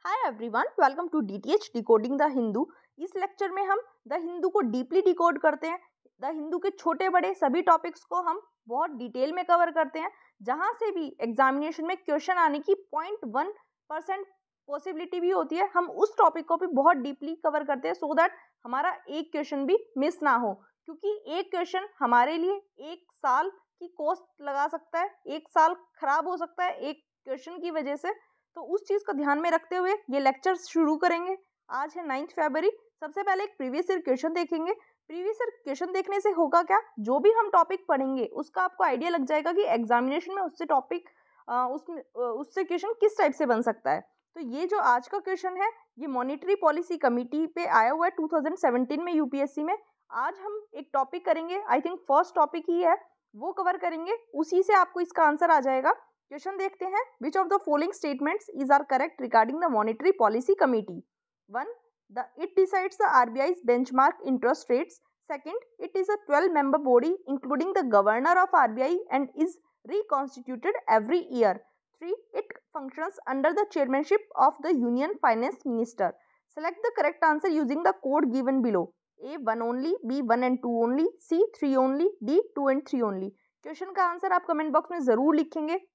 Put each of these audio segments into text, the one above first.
Hi everyone, welcome to DTH decoding the Hindu. इस lecture में हम द हिंदू को डीपली डिकोड करते हैं। द हिंदू के छोटे बड़े सभी टॉपिक्स को हम बहुत डिटेल में कवर करते हैं। जहां से भी एग्जामिनेशन में क्वेश्चन आने की 0.1% पॉसिबिलिटी भी होती है, हम उस टॉपिक को भी बहुत डीपली कवर करते हैं सो दैट हमारा एक क्वेश्चन भी मिस ना हो। क्योंकि एक क्वेश्चन हमारे लिए एक साल की कॉस्ट लगा सकता है, एक साल खराब हो सकता है एक क्वेश्चन की वजह से। तो उस चीज़ को ध्यान में रखते हुए ये लेक्चर शुरू करेंगे। आज है 9 फरवरी। सबसे पहले एक प्रीवियस ईयर क्वेश्चन देखेंगे। प्रीवियस ईयर क्वेश्चन देखने से होगा क्या, जो भी हम टॉपिक पढ़ेंगे उसका आपको आइडिया लग जाएगा कि एग्जामिनेशन में उससे टॉपिक उससे क्वेश्चन किस टाइप से बन सकता है। तो ये जो आज का क्वेश्चन है ये मॉनेटरी पॉलिसी कमेटी पे आया हुआ है 2017 में यूपीएससी में। आज हम एक टॉपिक करेंगे, आई थिंक फर्स्ट टॉपिक ही है, वो कवर करेंगे, उसी से आपको इसका आंसर आ जाएगा। क्वेश्चन देखते हैं। Which of the following statements is are correct regarding the monetary policy committee? 1. It decides the RBI's benchmark interest rates. 2nd, it is a 12-member body including the governor of RBI and is reconstituted every year. 3. It functions under the chairmanship of the Union Finance Minister. Select the correct answer using the code given below. A 1 only, B 1 and 2 only, C 3 only, D 2 and 3 only. Question का answer आप comment box में जरूर लिखेंगे।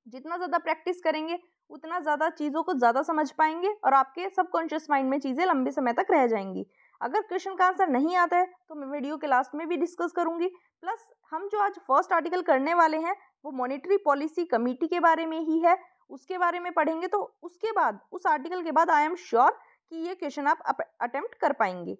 जितना ज़्यादा practice करेंगे उतना ज़्यादा चीज़ों को ज़्यादा समझ पाएंगे और आपके सबकॉन्शियस माइंड में चीज़ें लंबे समय तक रह जाएंगी। अगर क्वेश्चन का आंसर नहीं आता है तो मैं वीडियो के लास्ट में भी डिस्कस करूंगी। प्लस हम जो आज फर्स्ट आर्टिकल करने वाले हैं वो मॉनेटरी पॉलिसी कमेटी के बारे में ही है, उसके बारे में पढ़ेंगे। तो उसके बाद उस आर्टिकल के बाद आई एम श्योर कि ये क्वेश्चन आप अटेम्प्ट कर पाएंगे।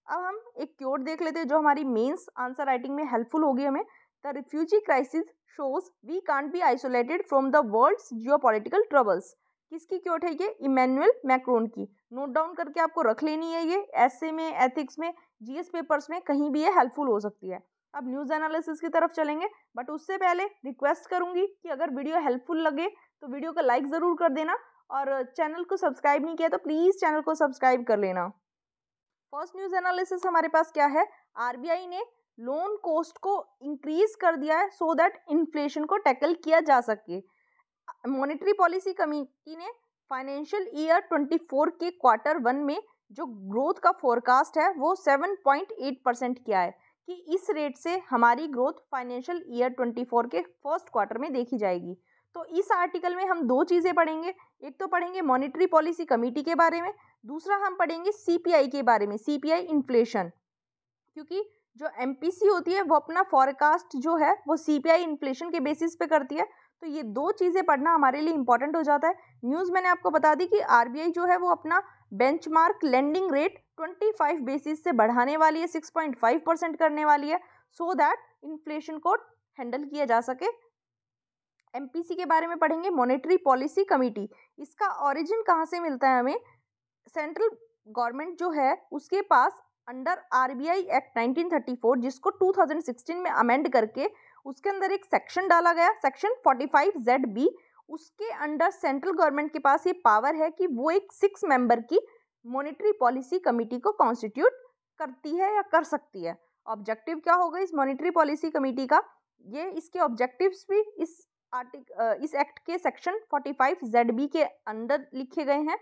अब हम एक क्योट देख लेते हैं जो हमारी मेंस आंसर राइटिंग में हेल्पफुल होगी हमें। The refugee crisis shows we can't be isolated from the world's geopolitical troubles। किसकी क्योट है ये? इमैनुअल मैक्रोन की। नोट डाउन करके आपको रख लेनी है, ये एसए में, एथिक्स में, जीएस पेपर्स में कहीं भी ये हेल्पफुल हो सकती है। अब न्यूज़ एनालिसिस की तरफ चलेंगे, बट उससे पहले रिक्वेस्ट करूंगी कि अगर वीडियो हेल्पफुल लगे तो वीडियो को लाइक ज़रूर कर देना और चैनल को सब्सक्राइब नहीं किया तो प्लीज़ चैनल को सब्सक्राइब कर लेना। फर्स्ट न्यूज़ एनालिसिस हमारे पास क्या है? आरबीआई ने लोन कॉस्ट को इंक्रीज कर दिया है सो दैट इन्फ्लेशन को टैकल किया जा सके। मॉनेटरी पॉलिसी कमेटी ने फाइनेंशियल ईयर 24 के क्वार्टर 1 में जो ग्रोथ का फोरकास्ट है वो 7.8% किया है कि इस रेट से हमारी ग्रोथ फाइनेंशियल ईयर 24 के फर्स्ट क्वार्टर में देखी जाएगी। तो इस आर्टिकल में हम दो चीज़ें पढ़ेंगे। एक तो पढ़ेंगे मॉनेटरी पॉलिसी कमेटी के बारे में, दूसरा हम पढ़ेंगे सीपीआई के बारे में, सीपीआई इन्फ्लेशन। क्योंकि जो एमपीसी होती है वो अपना फॉरकास्ट जो है वो सीपीआई इन्फ्लेशन के बेसिस पे करती है। तो ये दो चीज़ें पढ़ना हमारे लिए इंपॉर्टेंट हो जाता है। न्यूज़ मैंने आपको बता दी कि आरबीआई जो है वो अपना बेंचमार्क लेंडिंग रेट 25 बेसिस से बढ़ाने वाली है, 6.5% करने वाली है सो दैट इन्फ्लेशन को हैंडल किया जा सके। एमपीसी के बारे में पढ़ेंगे, मॉनेटरी पॉलिसी कमेटी। इसका ओरिजिन कहाँ से मिलता है हमें? सेंट्रल गवर्नमेंट जो है उसके पास अंडर आरबीआई एक्ट 1934 जिसको 2016 में अमेंड करके उसके अंदर एक सेक्शन डाला गया, सेक्शन 45ZB। उसके अंडर सेंट्रल गवर्नमेंट के पास ये पावर है कि वो एक 6 मेंबर की मॉनेटरी पॉलिसी कमेटी को कॉन्स्टिट्यूट करती है या कर सकती है। ऑब्जेक्टिव क्या होगा इस मॉनेटरी पॉलिसी कमेटी का? ये इसके ऑब्जेक्टिव्स भी इस एक्ट के सेक्शन 45ZB के अंदर लिखे गए हैं।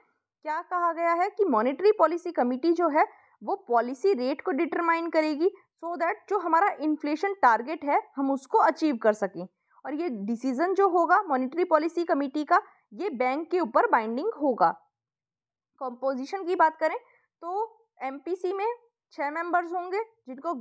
क्या कहा गया है कि मॉनेटरी पॉलिसी कमेटी जो है वो पॉलिसी रेट को डिटरमाइन करेगी सो दैट जो हमारा इन्फ्लेशन टारगेट है हम उसको अचीव कर सकें। और ये डिसीजन जो होगा मॉनेटरी पॉलिसी कमेटी का ये बैंक के ऊपर बाइंडिंग होगा। कंपोजिशन की बात करें तो एमपीसी में 6 मेंबर्स होंगे जिनको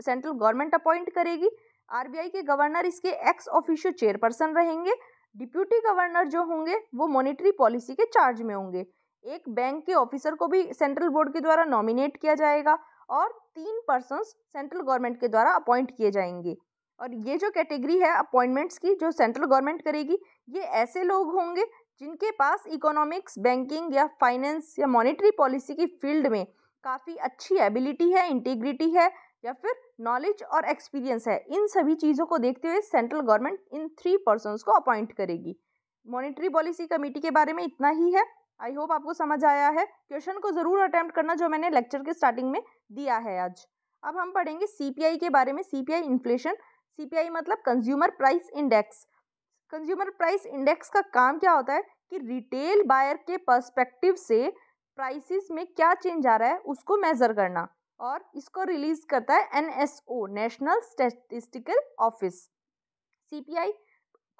सेंट्रल गवर्नमेंट अपॉइंट करेगी। आरबीआई के गवर्नर इसके एक्स ऑफिशियो चेयरपर्सन रहेंगे। डिप्यूटी गवर्नर जो होंगे वो मॉनेटरी पॉलिसी के चार्ज में होंगे। एक बैंक के ऑफिसर को भी सेंट्रल बोर्ड के द्वारा नॉमिनेट किया जाएगा और 3 पर्सन्स सेंट्रल गवर्नमेंट के द्वारा अपॉइंट किए जाएंगे। और ये जो कैटेगरी है अपॉइंटमेंट्स की जो सेंट्रल गवर्नमेंट करेगी, ये ऐसे लोग होंगे जिनके पास इकोनॉमिक्स, बैंकिंग या फाइनेंस या मॉनेटरी पॉलिसी की फील्ड में काफ़ी अच्छी एबिलिटी है, इंटीग्रिटी है या फिर नॉलेज और एक्सपीरियंस है। इन सभी चीज़ों को देखते हुए सेंट्रल गवर्नमेंट इन 3 पर्सन्स को अपॉइंट करेगी। मॉनेटरी पॉलिसी कमेटी के बारे में इतना ही है। आई होप आपको समझ आया है। क्वेश्चन को ज़रूर अटेम्प्ट करना जो मैंने लेक्चर के स्टार्टिंग में दिया है आज। अब हम पढ़ेंगे सीपीआई के बारे में, सीपीआई इन्फ्लेशन। सीपीआई मतलब consumer price index. Consumer price index का काम क्या होता है कि रिटेल बायर के पर्सपेक्टिव से प्राइसेस में क्या चेंज आ रहा है उसको मेज़र करना, और इसको रिलीज़ करता है NSO, national statistical office. CPI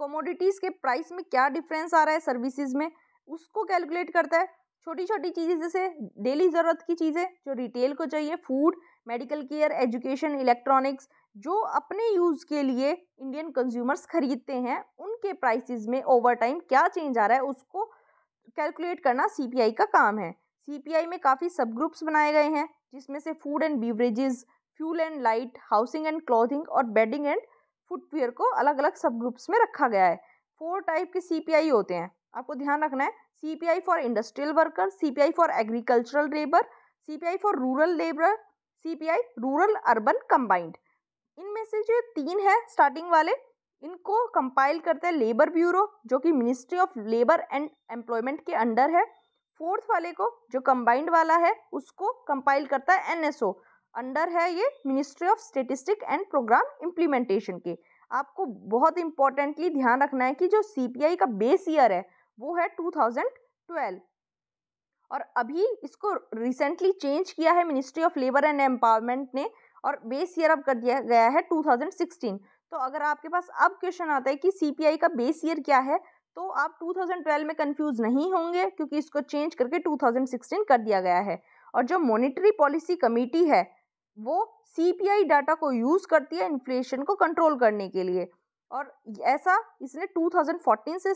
commodities के प्राइस में क्या डिफरेंस आ रहा है सर्विसेज में, उसको कैलकुलेट करता है। छोटी छोटी चीज़ें जैसे डेली ज़रूरत की चीज़ें जो रिटेल को चाहिए, food, medical care, education, electronics, जो अपने यूज़ के लिए इंडियन कंज्यूमर्स खरीदते हैं, उनके प्राइसेस में ओवर टाइम क्या चेंज आ रहा है उसको कैलकुलेट करना CPI का काम है। CPI में काफ़ी सब ग्रुप्स बनाए गए हैं, जिसमें से food and beverages, fuel and light, housing and clothing और बेडिंग एंड फुटवेयर को अलग अलग सब ग्रुप्स में रखा गया है। 4 टाइप के CPI होते हैं, आपको ध्यान रखना है। CPI for industrial worker, CPI for agricultural labour, CPI for rural labour, CPI rural urban combined. इनमें से जो 3 है स्टार्टिंग वाले, इनको कंपाइल करता है लेबर ब्यूरो, जो कि ministry of labour and employment के अंडर है। 4th वाले को, जो कंबाइंड वाला है, उसको कंपाइल करता है NSO, अंडर है ये ministry of statistic and programme implementation के। आपको बहुत इंपॉर्टेंटली ध्यान रखना है कि जो CPI का बेस ईयर है वो है 2012, और अभी इसको रिसेंटली चेंज किया है ministry of labour and empowerment ने, और बेस ईयर अब कर दिया गया है 2016। तो अगर आपके पास अब क्वेश्चन आता है कि CPI का बेस ईयर क्या है, तो आप 2012 में कंफ्यूज नहीं होंगे, क्योंकि इसको चेंज करके 2016 कर दिया गया है। और जो मॉनेटरी पॉलिसी कमेटी है वो CPI डाटा को यूज़ करती है इन्फ्लेशन को कंट्रोल करने के लिए, और ऐसा इसने 2014 से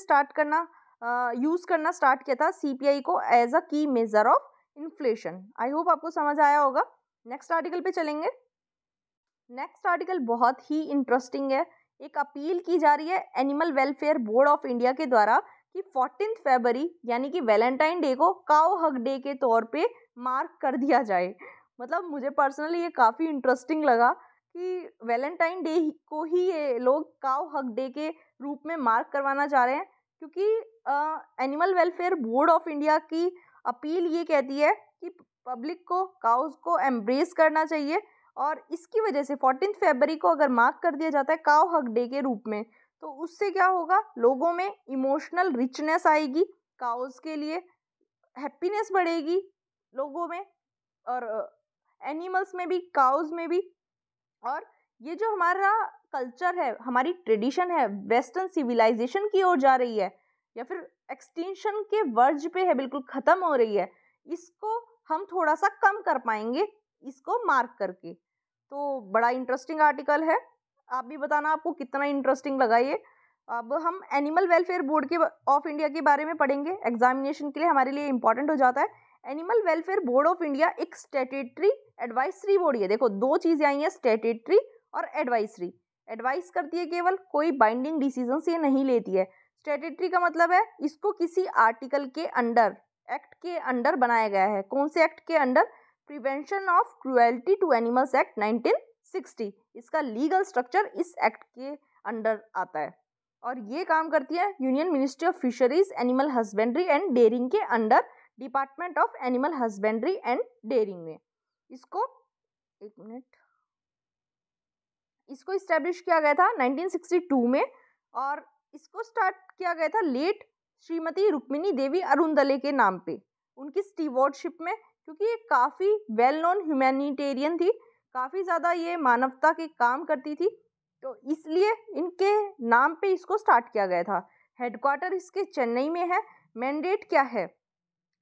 यूज़ करना स्टार्ट किया था CPI को एज अ की measure of inflation. I hope आपको समझ आया होगा। नेक्स्ट आर्टिकल पे चलेंगे। नेक्स्ट आर्टिकल बहुत ही इंटरेस्टिंग है। एक अपील की जा रही है animal welfare board of India के द्वारा कि 14 फरवरी यानी कि वैलेंटाइन डे को काउ हग डे के तौर पे मार्क कर दिया जाए। मतलब मुझे पर्सनली ये काफ़ी इंटरेस्टिंग लगा कि वैलेंटाइन डे को ही ये लोग काउ हग डे के रूप में मार्क करवाना चाह रहे हैं, क्योंकि animal welfare board of India की अपील ये कहती है कि पब्लिक को काउज को एम्ब्रेस करना चाहिए, और इसकी वजह से 14 फरवरी को अगर मार्क कर दिया जाता है काउ हग डे के रूप में, तो उससे क्या होगा, लोगों में इमोशनल रिचनेस आएगी, काउज के लिए हैप्पीनेस बढ़ेगी लोगों में, और एनिमल्स में भी, काउज में भी। और ये जो हमारा कल्चर है, हमारी ट्रेडिशन है, वेस्टर्न सिविलाइजेशन की ओर जा रही है या फिर एक्सटिंक्शन के वर्ज पे है, बिल्कुल ख़त्म हो रही है, इसको हम थोड़ा सा कम कर पाएंगे इसको मार्क करके। तो बड़ा इंटरेस्टिंग आर्टिकल है, आप भी बताना आपको कितना इंटरेस्टिंग लगा ये। अब हम एनिमल वेलफेयर बोर्ड के ऑफ इंडिया के बारे में पढ़ेंगे, एग्जामिनेशन के लिए हमारे लिए इंपॉर्टेंट हो जाता है। Animal welfare board of India एक स्टैट्यूटरी एडवाइजरी बॉडी है। देखो 2 चीज़ें आई हैं, स्टैट्यूटरी और एडवाइजरी। एडवाइस करती है केवल, कोई बाइंडिंग डिसीजन ये नहीं लेती है। स्टैट्यूटरी का मतलब है इसको किसी आर्टिकल के अंडर, एक्ट के अंडर बनाया गया है। कौन से एक्ट के under? Prevention of cruelty to animals act 1960। इसका लीगल स्ट्रक्चर इस एक्ट के अंडर आता है, और ये काम करती है union ministry of fisheries, animal husbandry and dairying के under, department of animal husbandry and dairying में। इसको इसको इस्टेब्लिश किया गया था 1962 में, और इसको स्टार्ट किया गया था लेट श्रीमती रुक्मिणी देवी अरुणदले के नाम पे, उनकी स्टीवर्डशिप में, क्योंकि ये काफ़ी वेल नोन ह्यूमैनिटेरियन थी, काफ़ी ज़्यादा ये मानवता के काम करती थी, तो इसलिए इनके नाम पे इसको स्टार्ट किया गया था। हेडक्वार्टर इसके चेन्नई में है। मैंडेट क्या है,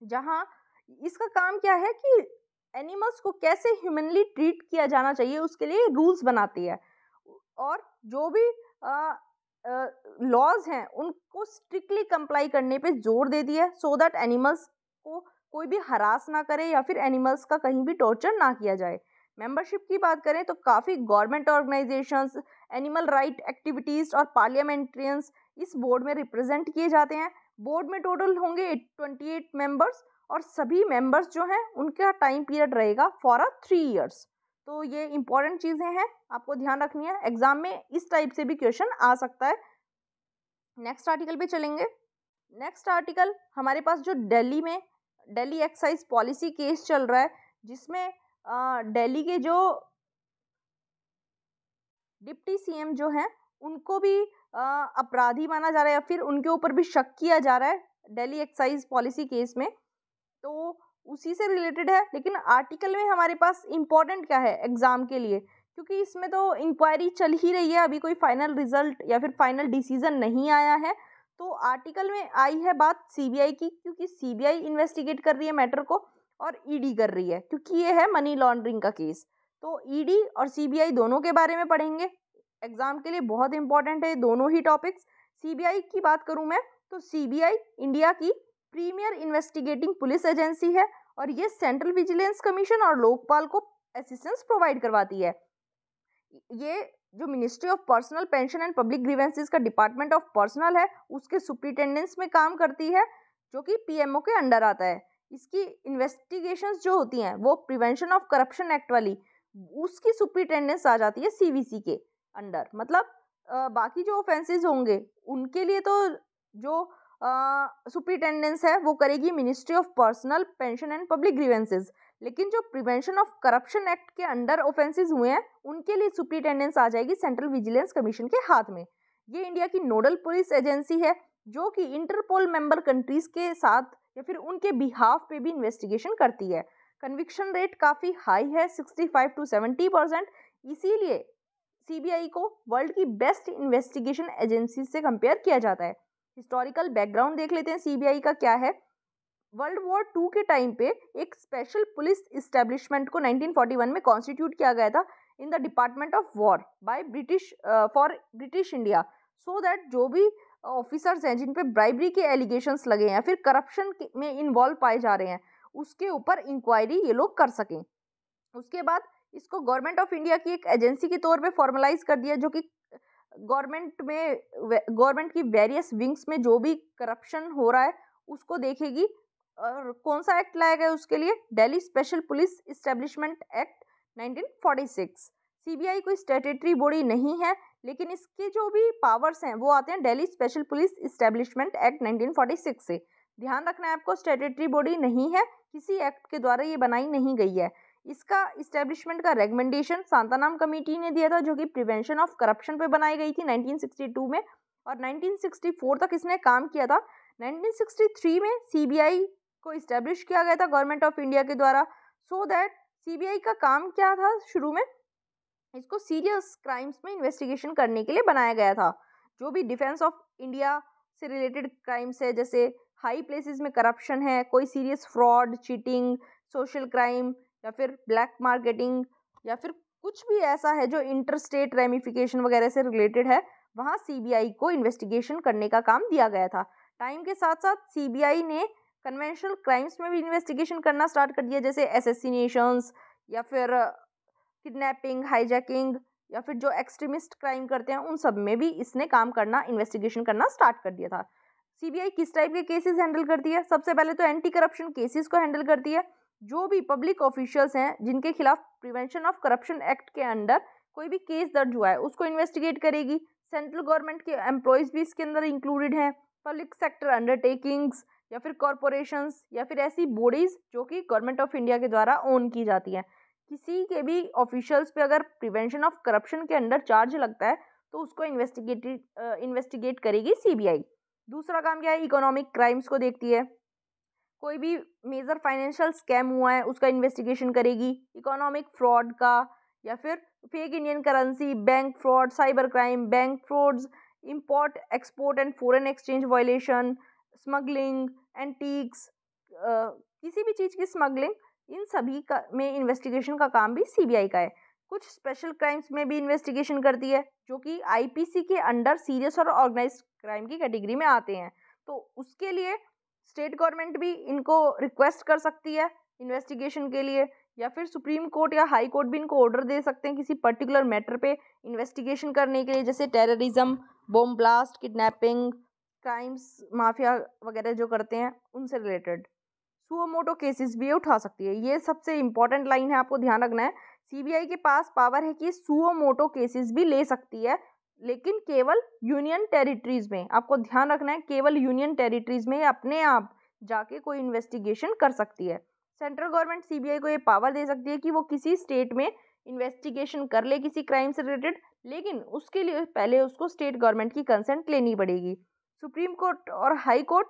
जहाँ इसका काम क्या है कि एनिमल्स को कैसे ह्यूमनली ट्रीट किया जाना चाहिए उसके लिए रूल्स बनाती है, और जो भी लॉज हैं उनको स्ट्रिक्टली कंप्लाई करने पे जोर देती है, सो दैट एनिमल्स को कोई भी हरास ना करे या फिर एनिमल्स का कहीं भी टॉर्चर ना किया जाए। मेंबरशिप की बात करें तो काफ़ी government organisations, animal right activities और पार्लियामेंट्रियंस इस बोर्ड में रिप्रेजेंट किए जाते हैं। बोर्ड में टोटल होंगे 28 मेंबर्स, और सभी मेंबर्स जो हैं उनका टाइम पीरियड रहेगा फॉर 3 ईयर्स। तो ये इंपॉर्टेंट चीज़ें हैं, आपको ध्यान रखनी है, एग्जाम में इस टाइप से भी क्वेश्चन आ सकता है। नेक्स्ट आर्टिकल पे चलेंगे। नेक्स्ट आर्टिकल हमारे पास जो दिल्ली एक्साइज पॉलिसी केस चल रहा है, जिसमें दिल्ली के जो डिप्टी CM जो हैं उनको भी अपराधी माना जा रहा है, या फिर उनके ऊपर भी शक किया जा रहा है दिल्ली एक्साइज पॉलिसी केस में, तो उसी से रिलेटेड है। लेकिन आर्टिकल में हमारे पास इम्पोर्टेंट क्या है एग्ज़ाम के लिए, क्योंकि इसमें तो इंक्वायरी चल ही रही है, अभी कोई फाइनल रिजल्ट या फिर फाइनल डिसीजन नहीं आया है। तो आर्टिकल में आई है बात सीबीआई की, क्योंकि सीबीआई इन्वेस्टिगेट कर रही है मैटर को और ईडी कर रही है, क्योंकि ये है मनी लॉन्ड्रिंग का केस। तो ईडी और सीबीआई दोनों के बारे में पढ़ेंगे, एग्जाम के लिए बहुत इंपॉर्टेंट है दोनों ही टॉपिक्स। सीबीआई की बात करूं मैं, तो सीबीआई इंडिया की प्रीमियर इन्वेस्टिगेटिंग पुलिस एजेंसी है और ये सेंट्रल विजिलेंस कमीशन और लोकपाल को असिस्टेंस प्रोवाइड करवाती है। ये जो ministry of personal pension and public grievances का डिपार्टमेंट ऑफ पर्सनल है, उसके सुप्रिटेंडेंस में काम करती है, जो कि पीएमओ के अंडर आता है। इसकी इन्वेस्टिगेशंस जो होती हैं वो प्रिवेंशन ऑफ करप्शन एक्ट वाली, उसकी सुप्रिटेंडेंस आ जाती है सीवीसी के अंडर। मतलब बाकी जो ऑफेंसेस होंगे उनके लिए तो जो सुप्रिटेंडेंस है वो करेगी ministry of personal pension and public grievances, लेकिन जो प्रिवेंशन ऑफ करप्शन एक्ट के अंडर ऑफेंसेस हुए हैं उनके लिए सुप्रिटेंडेंस आ जाएगी सेंट्रल विजिलेंस कमीशन के हाथ में। ये इंडिया की नोडल पुलिस एजेंसी है, जो कि इंटरपोल मेंबर कंट्रीज के साथ या फिर उनके बिहाफ पे भी इन्वेस्टिगेशन करती है। कन्विक्शन रेट काफ़ी हाई है, 65 to 70%, इसीलिए सीबीआई को वर्ल्ड की बेस्ट इन्वेस्टिगेशन एजेंसी से कंपेयर किया जाता है। हिस्टोरिकल बैकग्राउंड देख लेते हैं सीबीआई का क्या है। वर्ल्ड वॉर 2 के टाइम पे एक स्पेशल पुलिस इस्टेब्लिशमेंट को 1941 में कॉन्स्टिट्यूट किया गया था in the department of war by British India, so that जो भी ऑफिसर्स हैं जिन पे ब्राइबरी के एलिगेशंस लगे हैं या फिर करप्शन में इन्वॉल्व पाए जा रहे हैं, उसके ऊपर इंक्वायरी ये लोग कर सकें। उसके बाद इसको गवर्नमेंट ऑफ इंडिया की एक एजेंसी के तौर पे फॉर्मलाइज कर दिया, जो कि गवर्नमेंट की वेरियस विंग्स में जो भी करप्शन हो रहा है उसको देखेगी। और कौन सा एक्ट लाया गया उसके लिए, Delhi special police establishment act 1946। CBI कोई स्टैट्यूटरी बॉडी नहीं है, लेकिन इसके जो भी पावर्स हैं वो आते हैं Delhi special police establishment act 1946 से। ध्यान रखना है आपको, स्टैट्यूटरी बॉडी नहीं है, किसी एक्ट के द्वारा ये बनाई नहीं गई है। इसका इस्टेब्लिशमेंट का रेकमेंडेशन सांतानाम कमेटी ने दिया था, जो कि प्रिवेंशन ऑफ करप्शन पे बनाई गई थी 1962 में, और 1964 तक इसने काम किया था। 1963 में सीबीआई को इस्टेब्लिश किया गया था गवर्नमेंट ऑफ इंडिया के द्वारा, सो दैट सीबीआई का काम क्या था शुरू में, इसको सीरियस क्राइम्स में इन्वेस्टिगेशन करने के लिए बनाया गया था। जो भी डिफेंस ऑफ इंडिया से रिलेटेड क्राइम्स है, जैसे हाई प्लेसेस में करप्शन है, कोई serious fraud, cheating, social crime या फिर ब्लैक मार्केटिंग या फिर कुछ भी ऐसा है जो इंटर स्टेट रेमिफिकेशन वगैरह से रिलेटेड है, वहाँ सीबीआई को इन्वेस्टिगेशन करने का काम दिया गया था। टाइम के साथ साथ सीबीआई ने कन्वेंशनल क्राइम्स में भी इन्वेस्टिगेशन करना स्टार्ट कर दिया, जैसे असैसिनेशंस या फिर किडनैपिंग, हाईजैकिंग या फिर जो एक्सट्रीमिस्ट क्राइम करते हैं उन सब में भी इसने काम करना, इन्वेस्टिगेशन करना स्टार्ट कर दिया था। सीबीआई किस टाइप के केसेस हैंडल करती है, सबसे पहले तो एंटी करप्शन केसेस को हैंडल करती है। जो भी पब्लिक ऑफिशियल्स हैं जिनके खिलाफ प्रिवेंशन ऑफ करप्शन एक्ट के अंडर कोई भी केस दर्ज हुआ है उसको इन्वेस्टिगेट करेगी। सेंट्रल गवर्नमेंट के एम्प्लॉयज़ भी इसके अंदर इंक्लूडेड हैं, पब्लिक सेक्टर अंडरटेकिंग्स या फिर कॉरपोरेशंस या फिर ऐसी बॉडीज़ जो कि गवर्नमेंट ऑफ इंडिया के द्वारा ओन की जाती हैं। किसी के भी ऑफिशियल्स पे अगर प्रिवेंशन ऑफ करप्शन के अंडर चार्ज लगता है तो उसको इन्वेस्टिगेट करेगी सीबीआई। दूसरा काम क्या है, इकोनॉमिक क्राइम्स को देखती है। कोई भी मेजर फाइनेंशियल स्कैम हुआ है उसका इन्वेस्टिगेशन करेगी, इकोनॉमिक फ्रॉड का या फिर fake Indian currency, bank fraud, cyber crime, bank frauds, import export and foreign exchange violation, smuggling, antiques, किसी भी चीज़ की स्मगलिंग, इन सभी का में इन्वेस्टिगेशन का काम भी सीबीआई का है। कुछ स्पेशल क्राइम्स में भी इन्वेस्टिगेशन करती है जो कि आईपीसी के अंडर सीरियस और ऑर्गेनाइज्ड क्राइम की कैटेगरी में आते हैं। तो उसके लिए स्टेट गवर्नमेंट भी इनको रिक्वेस्ट कर सकती है इन्वेस्टिगेशन के लिए, या फिर सुप्रीम कोर्ट या हाई कोर्ट भी इनको ऑर्डर दे सकते हैं किसी पर्टिकुलर मैटर पे इन्वेस्टिगेशन करने के लिए, जैसे terrorism, bomb blast, kidnapping, crimes, mafia वगैरह जो करते हैं उनसे रिलेटेड। सुओ मोटो केसेस भी उठा सकती है, ये सबसे इंपॉर्टेंट लाइन है, आपको ध्यान रखना है। सीबीआई के पास पावर है कि सुओ मोटो केसेस भी ले सकती है, लेकिन केवल यूनियन टेरिटरीज में। आपको ध्यान रखना है, केवल यूनियन टेरिटरीज में अपने आप जाके कोई इन्वेस्टिगेशन कर सकती है। सेंट्रल गवर्नमेंट सीबीआई को ये पावर दे सकती है कि वो किसी स्टेट में इन्वेस्टिगेशन कर ले किसी क्राइम से रिलेटेड, लेकिन उसके लिए पहले उसको स्टेट गवर्नमेंट की कंसेंट लेनी पड़ेगी। सुप्रीम कोर्ट और हाई कोर्ट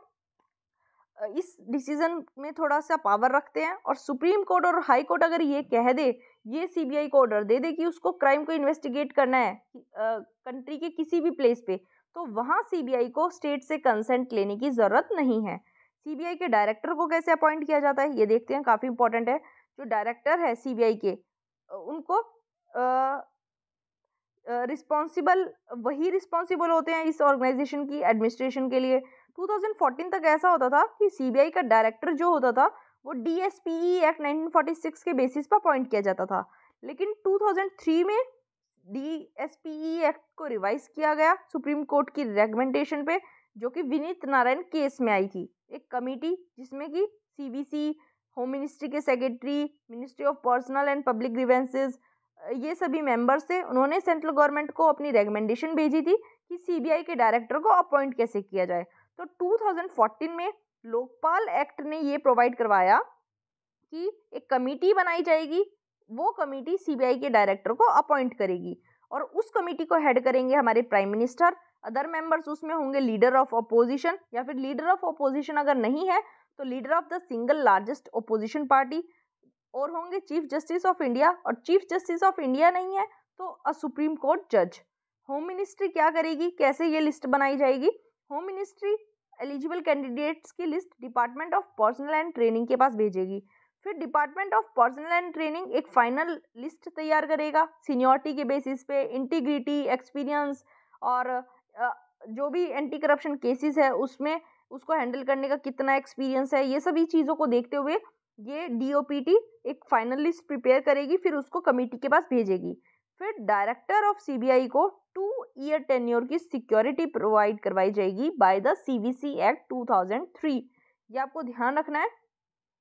इस डिसीजन में थोड़ा सा पावर रखते हैं, और सुप्रीम कोर्ट और हाई कोर्ट अगर ये कह दे, ये सीबीआई को ऑर्डर दे दे कि उसको क्राइम को इन्वेस्टिगेट करना है कंट्री के किसी भी प्लेस पे, तो वहाँ सीबीआई को स्टेट से कंसेंट लेने की ज़रूरत नहीं है। सीबीआई के डायरेक्टर को कैसे अपॉइंट किया जाता है ये देखते हैं, काफ़ी इंपॉर्टेंट है। जो डायरेक्टर है सीबीआई के, उनको रिस्पॉन्सिबल वही रिस्पॉन्सिबल होते हैं इस ऑर्गेनाइजेशन की एडमिनिस्ट्रेशन के लिए। 2014 तक ऐसा होता था कि सीबीआई का डायरेक्टर जो होता था वो डीएसपीई एक्ट 1946 के बेसिस पर अपॉइंट किया जाता था, लेकिन 2003 में डीएसपीई एक्ट को रिवाइज किया गया सुप्रीम कोर्ट की रिकमेंडेशन पे, जो कि विनीत नारायण केस में आई थी। एक कमेटी जिसमें कि सीवीसी, होम मिनिस्ट्री के secretary, ministry of personal and public grievances, ये सभी मेंबर्स थे। उन्होंने सेंट्रल गवर्नमेंट को अपनी रिकमेंडेशन भेजी थी कि सीबीआई के डायरेक्टर को अपॉइंट कैसे किया जाए। तो 2014 में लोकपाल एक्ट ने ये प्रोवाइड करवाया कि एक कमेटी बनाई जाएगी, वो कमेटी सीबीआई के डायरेक्टर को अपॉइंट करेगी, और उस कमेटी को हेड करेंगे हमारे प्राइम मिनिस्टर। अदर मेंबर्स उसमें होंगे लीडर ऑफ अपोजिशन, या फिर लीडर ऑफ अपोजिशन अगर नहीं है तो leader of the single largest opposition party, और होंगे चीफ जस्टिस ऑफ इंडिया, और चीफ जस्टिस ऑफ इंडिया नहीं है तो अ सुप्रीम कोर्ट जज। होम मिनिस्ट्री क्या करेगी, कैसे ये लिस्ट बनाई जाएगी? होम मिनिस्ट्री एलिजिबल कैंडिडेट्स की list department of personal and training के पास भेजेगी। फिर department of personal and training एक फाइनल लिस्ट तैयार करेगा सीनियरिटी के बेसिस पे, इंटीग्रिटी, एक्सपीरियंस, और जो भी एंटी करप्शन केसेस है उसमें उसको हैंडल करने का कितना एक्सपीरियंस है, ये सभी चीज़ों को देखते हुए ये डीओपीटी एक फाइनल लिस्ट प्रिपेयर करेगी, फिर उसको कमेटी के पास भेजेगी। फिर डायरेक्टर ऑफ सीबीआई को 2 ईयर टेन्योर की सिक्योरिटी प्रोवाइड करवाई जाएगी बाय द सीवीसी एक्ट 2003। ये आपको ध्यान रखना है,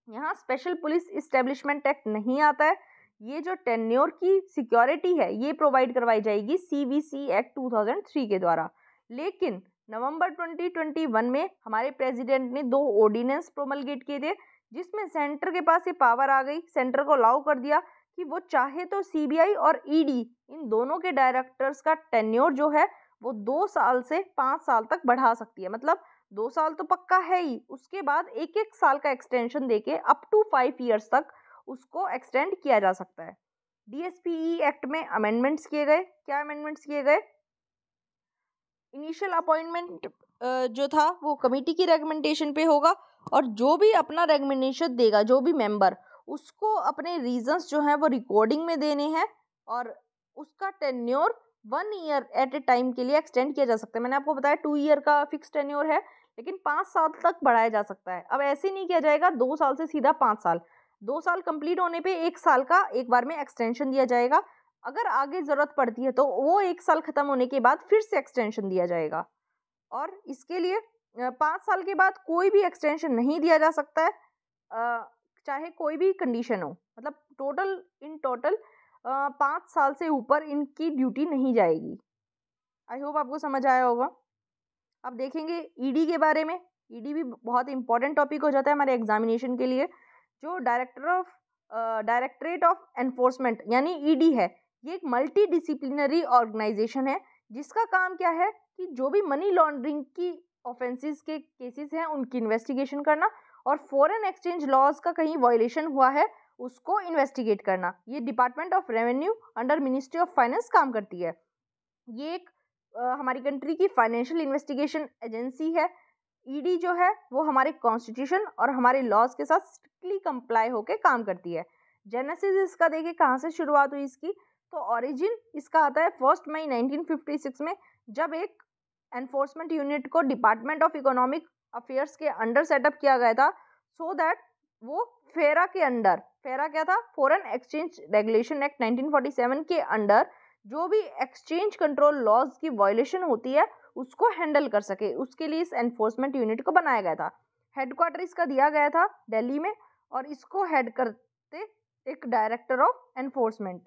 यहाँ स्पेशल पुलिस इस्टेब्लिशमेंट एक्ट नहीं आता है। ये जो टेन्योर की सिक्योरिटी है ये प्रोवाइड करवाई जाएगी सीवीसी एक्ट 2003 के द्वारा। लेकिन नवंबर 2021 में हमारे प्रेसिडेंट ने 2 ऑर्डिनेंस प्रोमलगेट किए थे, जिसमें सेंटर के पास ये पावर आ गई, सेंटर को अलाउ कर दिया कि वो चाहे तो सीबीआई और ईडी इन दोनों के डायरेक्टर्स का टेन्योर जो है वो 2 साल से 5 साल तक बढ़ा सकती है। मतलब 2 साल तो पक्का है ही, उसके बाद 1-1 साल का एक्सटेंशन देके अप टू 5 ईयर्स तक उसको एक्सटेंड किया जा सकता है। डीएसपीई एक्ट में अमेंडमेंट्स किए गए। क्या अमेंडमेंट्स किए गए? इनिशियल अपॉइंटमेंट जो था वो कमेटी की रिकमेंडेशन पे होगा, और जो भी अपना रिकमेंडेशन देगा, जो भी मेंबर, उसको अपने रीजंस जो हैं वो रिकॉर्डिंग में देने हैं, और उसका tenure 1 year at a time के लिए एक्सटेंड किया जा सकता है। मैंने आपको बताया 2 ईयर का फिक्स टेन्योर है, लेकिन 5 साल तक बढ़ाया जा सकता है। अब ऐसे नहीं किया जाएगा 2 साल से सीधा 5 साल, 2 साल कंप्लीट होने पे 1 साल का एक बार में एक्सटेंशन दिया जाएगा। अगर आगे ज़रूरत पड़ती है तो वो 1 साल ख़त्म होने के बाद फिर से एक्सटेंशन दिया जाएगा, और इसके लिए 5 साल के बाद कोई भी एक्सटेंशन नहीं दिया जा सकता है, चाहे कोई भी कंडीशन हो। मतलब इन टोटल 5 साल से ऊपर इनकी ड्यूटी नहीं जाएगी। आई होप आपको समझ आया होगा। अब देखेंगे ईडी के बारे में। ईडी भी बहुत इंपॉर्टेंट टॉपिक हो जाता है हमारे एग्जामिनेशन के लिए। जो डायरेक्टरेट ऑफ एनफोर्समेंट यानी ईडी है, ये एक मल्टी डिसिप्लिनरी ऑर्गेनाइजेशन है, जिसका काम क्या है कि जो भी मनी लॉन्ड्रिंग की ऑफेंसेस के केसेस हैं उनकी इन्वेस्टिगेशन करना, और फॉरेन एक्सचेंज लॉज का कहीं वायलेशन हुआ है उसको इन्वेस्टिगेट करना। ये department of revenue under ministry of finance काम करती है। ये एक हमारी कंट्री की फाइनेंशियल इन्वेस्टिगेशन एजेंसी है। ईडी जो है वो हमारे कॉन्स्टिट्यूशन और हमारे लॉज के साथ स्ट्रिक्टली कंप्लाई होकर काम करती है। जेनेसिस इसका देखिए कहाँ से शुरुआत हुई इसकी, तो ओरिजिन इसका आता है 1 मई 1956 में, जब एक एनफोर्समेंट यूनिट को डिपार्टमेंट ऑफ इकोनॉमिक अफेयर्स के अंडर सेटअप किया गया था, सो दैट वो फेरा के अंडर, फेरा क्या था, फॉरेन एक्सचेंज रेगुलेशन एक्ट 1947 के अंडर जो भी एक्सचेंज कंट्रोल लॉज की वायलेशन होती है उसको हैंडल कर सके, उसके लिए इस एनफोर्समेंट यूनिट को बनाया गया था। हेडक्वार्टर इसका दिया गया था दिल्ली में, और इसको हेड करते एक डायरेक्टर ऑफ एनफोर्समेंट।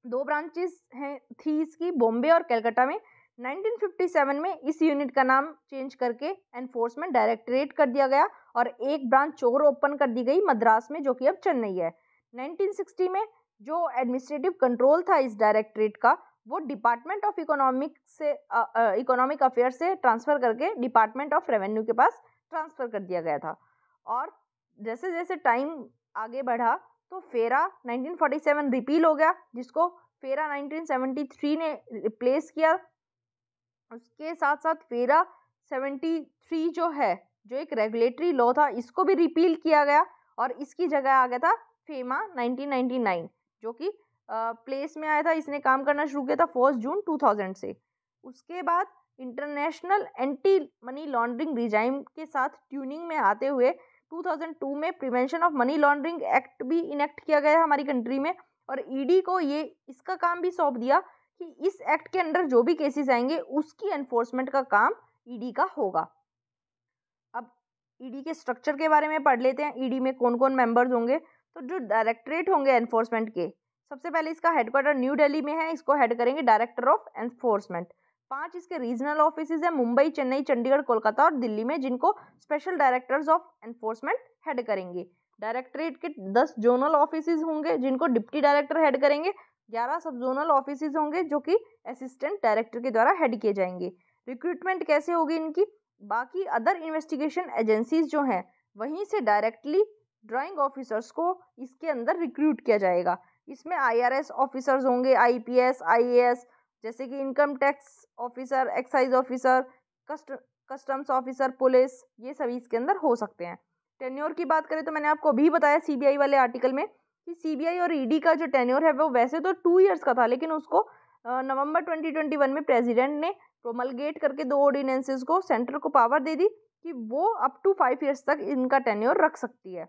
2 ब्रांचेस हैं थी इसकी, बॉम्बे और कलकत्ता में। 1957 में इस यूनिट का नाम चेंज करके एनफोर्समेंट डायरेक्टरेट कर दिया गया, और एक ब्रांच और ओपन कर दी गई मद्रास में, जो कि अब चेन्नई है। 1960 में जो एडमिनिस्ट्रेटिव कंट्रोल था इस डायरेक्टरेट का, वो डिपार्टमेंट ऑफ इकोनॉमिक अफेयर से ट्रांसफ़र करके डिपार्टमेंट ऑफ रेवेन्यू के पास ट्रांसफ़र कर दिया गया था। और जैसे जैसे टाइम आगे बढ़ा तो फेरा 1947 रिपील हो गया, जिसको फेरा 1973 ने रिप्लेस किया। उसके साथ साथ फेरा 73 जो है, जो एक रेगुलेटरी लॉ था, इसको भी रिपील किया गया और इसकी जगह आ गया था फेमा 1999, जो कि प्लेस में आया था। इसने काम करना शुरू किया था 1 जून 2000 से। उसके बाद international anti money laundering regime के साथ ट्यूनिंग में आते हुए 2002 में prevention of money laundering act भी इनेक्ट किया गया है हमारी कंट्री में। और ईडी को ये इसका काम भी सौंप दिया कि इस एक्ट के अंडर जो भी केसेस आएंगे उसकी एनफोर्समेंट का काम ईडी का होगा। अब ईडी के स्ट्रक्चर के बारे में पढ़ लेते हैं। ईडी में कौन कौन मेंबर्स होंगे। तो जो डायरेक्टरेट होंगे एनफोर्समेंट के, सबसे पहले इसका हेडक्वार्टर न्यू दिल्ली में है, इसको हेड करेंगे डायरेक्टर ऑफ एनफोर्समेंट। 5 इसके रीजनल ऑफिसेज हैं मुंबई, चेन्नई, चंडीगढ़, कोलकाता और दिल्ली में, जिनको special directors of enforcement head करेंगे। डायरेक्टरेट के 10 जोनल ऑफिसेज होंगे, जिनको डिप्टी डायरेक्टर हेड करेंगे। 11 सब जोनल ऑफिसेज होंगे, जो कि असिस्टेंट डायरेक्टर के द्वारा हेड किए जाएंगे। रिक्रूटमेंट कैसे होगी इनकी, बाकी अदर इन्वेस्टिगेशन एजेंसीज जो हैं वहीं से डायरेक्टली ड्राइंग ऑफिसर्स को इसके अंदर रिक्रूट किया जाएगा। इसमें IRS ऑफिसर्स होंगे, IPS, IAS, जैसे कि income tax officer, excise officer, customs officer, police, ये सभी इसके अंदर हो सकते हैं। टेन्योर की बात करें तो मैंने आपको अभी बताया CBI वाले आर्टिकल में कि CBI और ED का जो टेन्योर है वो वैसे तो 2 ईयर्स का था, लेकिन उसको नवंबर 2021 में प्रेसिडेंट ने प्रोमलगेट करके 2 ऑर्डिनेंसेस को सेंटर को पावर दे दी कि वो अप टू 5 ईयर्स तक इनका टेन्योर रख सकती है।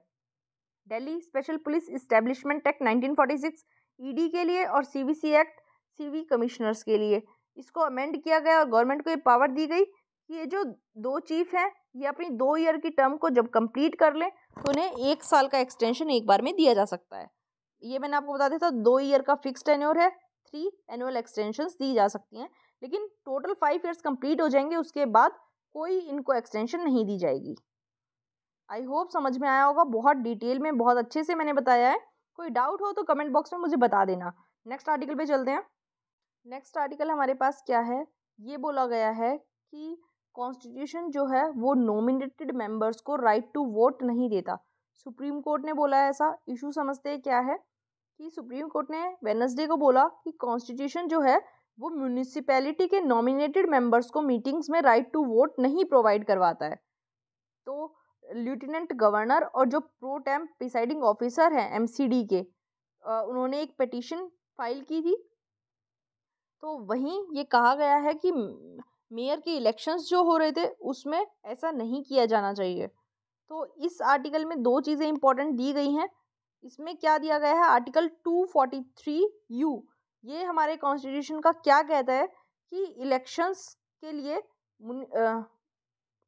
Delhi special police establishment act 1946 ED के लिए और CVC एक्ट CV कमिश्नर्स के लिए, इसको अमेंड किया गया और गवर्नमेंट को ये पावर दी गई कि ये जो 2 चीफ हैं ये अपनी 2 ईयर की टर्म को जब कंप्लीट कर लें तो उन्हें 1 साल का एक्सटेंशन एक बार में दिया जा सकता है। ये मैंने आपको बता दिया था, 2 ईयर का फिक्स टेन्योर है, 3 एनुअल एक्सटेंशंस दी जा सकती हैं, लेकिन टोटल 5 ईयर्स कंप्लीट हो जाएंगे, उसके बाद कोई इनको एक्सटेंशन नहीं दी जाएगी। आई होप समझ में आया होगा, बहुत डिटेल में बहुत अच्छे से मैंने बताया है। कोई डाउट हो तो कमेंट बॉक्स में मुझे बता देना। नेक्स्ट आर्टिकल पे चलते हैं। नेक्स्ट आर्टिकल हमारे पास क्या है, ये बोला गया है कि कॉन्स्टिट्यूशन जो है वो नॉमिनेटेड मेंबर्स को राइट टू वोट नहीं देता। सुप्रीम कोर्ट ने बोला है ऐसा। इशू समझते हैं क्या है कि सुप्रीम कोर्ट ने वेडनेसडे को बोला कि कॉन्स्टिट्यूशन जो है वो म्यूनिसिपैलिटी के नॉमिनेटेड मेंबर्स को मीटिंग्स में राइट टू वोट नहीं प्रोवाइड करवाता है। तो लेफ्टिनेंट गवर्नर और जो प्रो टेम प्रिसाइडिंग ऑफिसर हैं MCD के, उन्होंने एक पिटीशन फाइल की थी। तो वहीं ये कहा गया है कि मेयर के इलेक्शंस जो हो रहे थे उसमें ऐसा नहीं किया जाना चाहिए। तो इस आर्टिकल में 2 चीज़ें इंपॉर्टेंट दी गई हैं। इसमें क्या दिया गया है, आर्टिकल 243U, ये हमारे कॉन्स्टिट्यूशन का क्या कहता है कि इलेक्शंस के लिए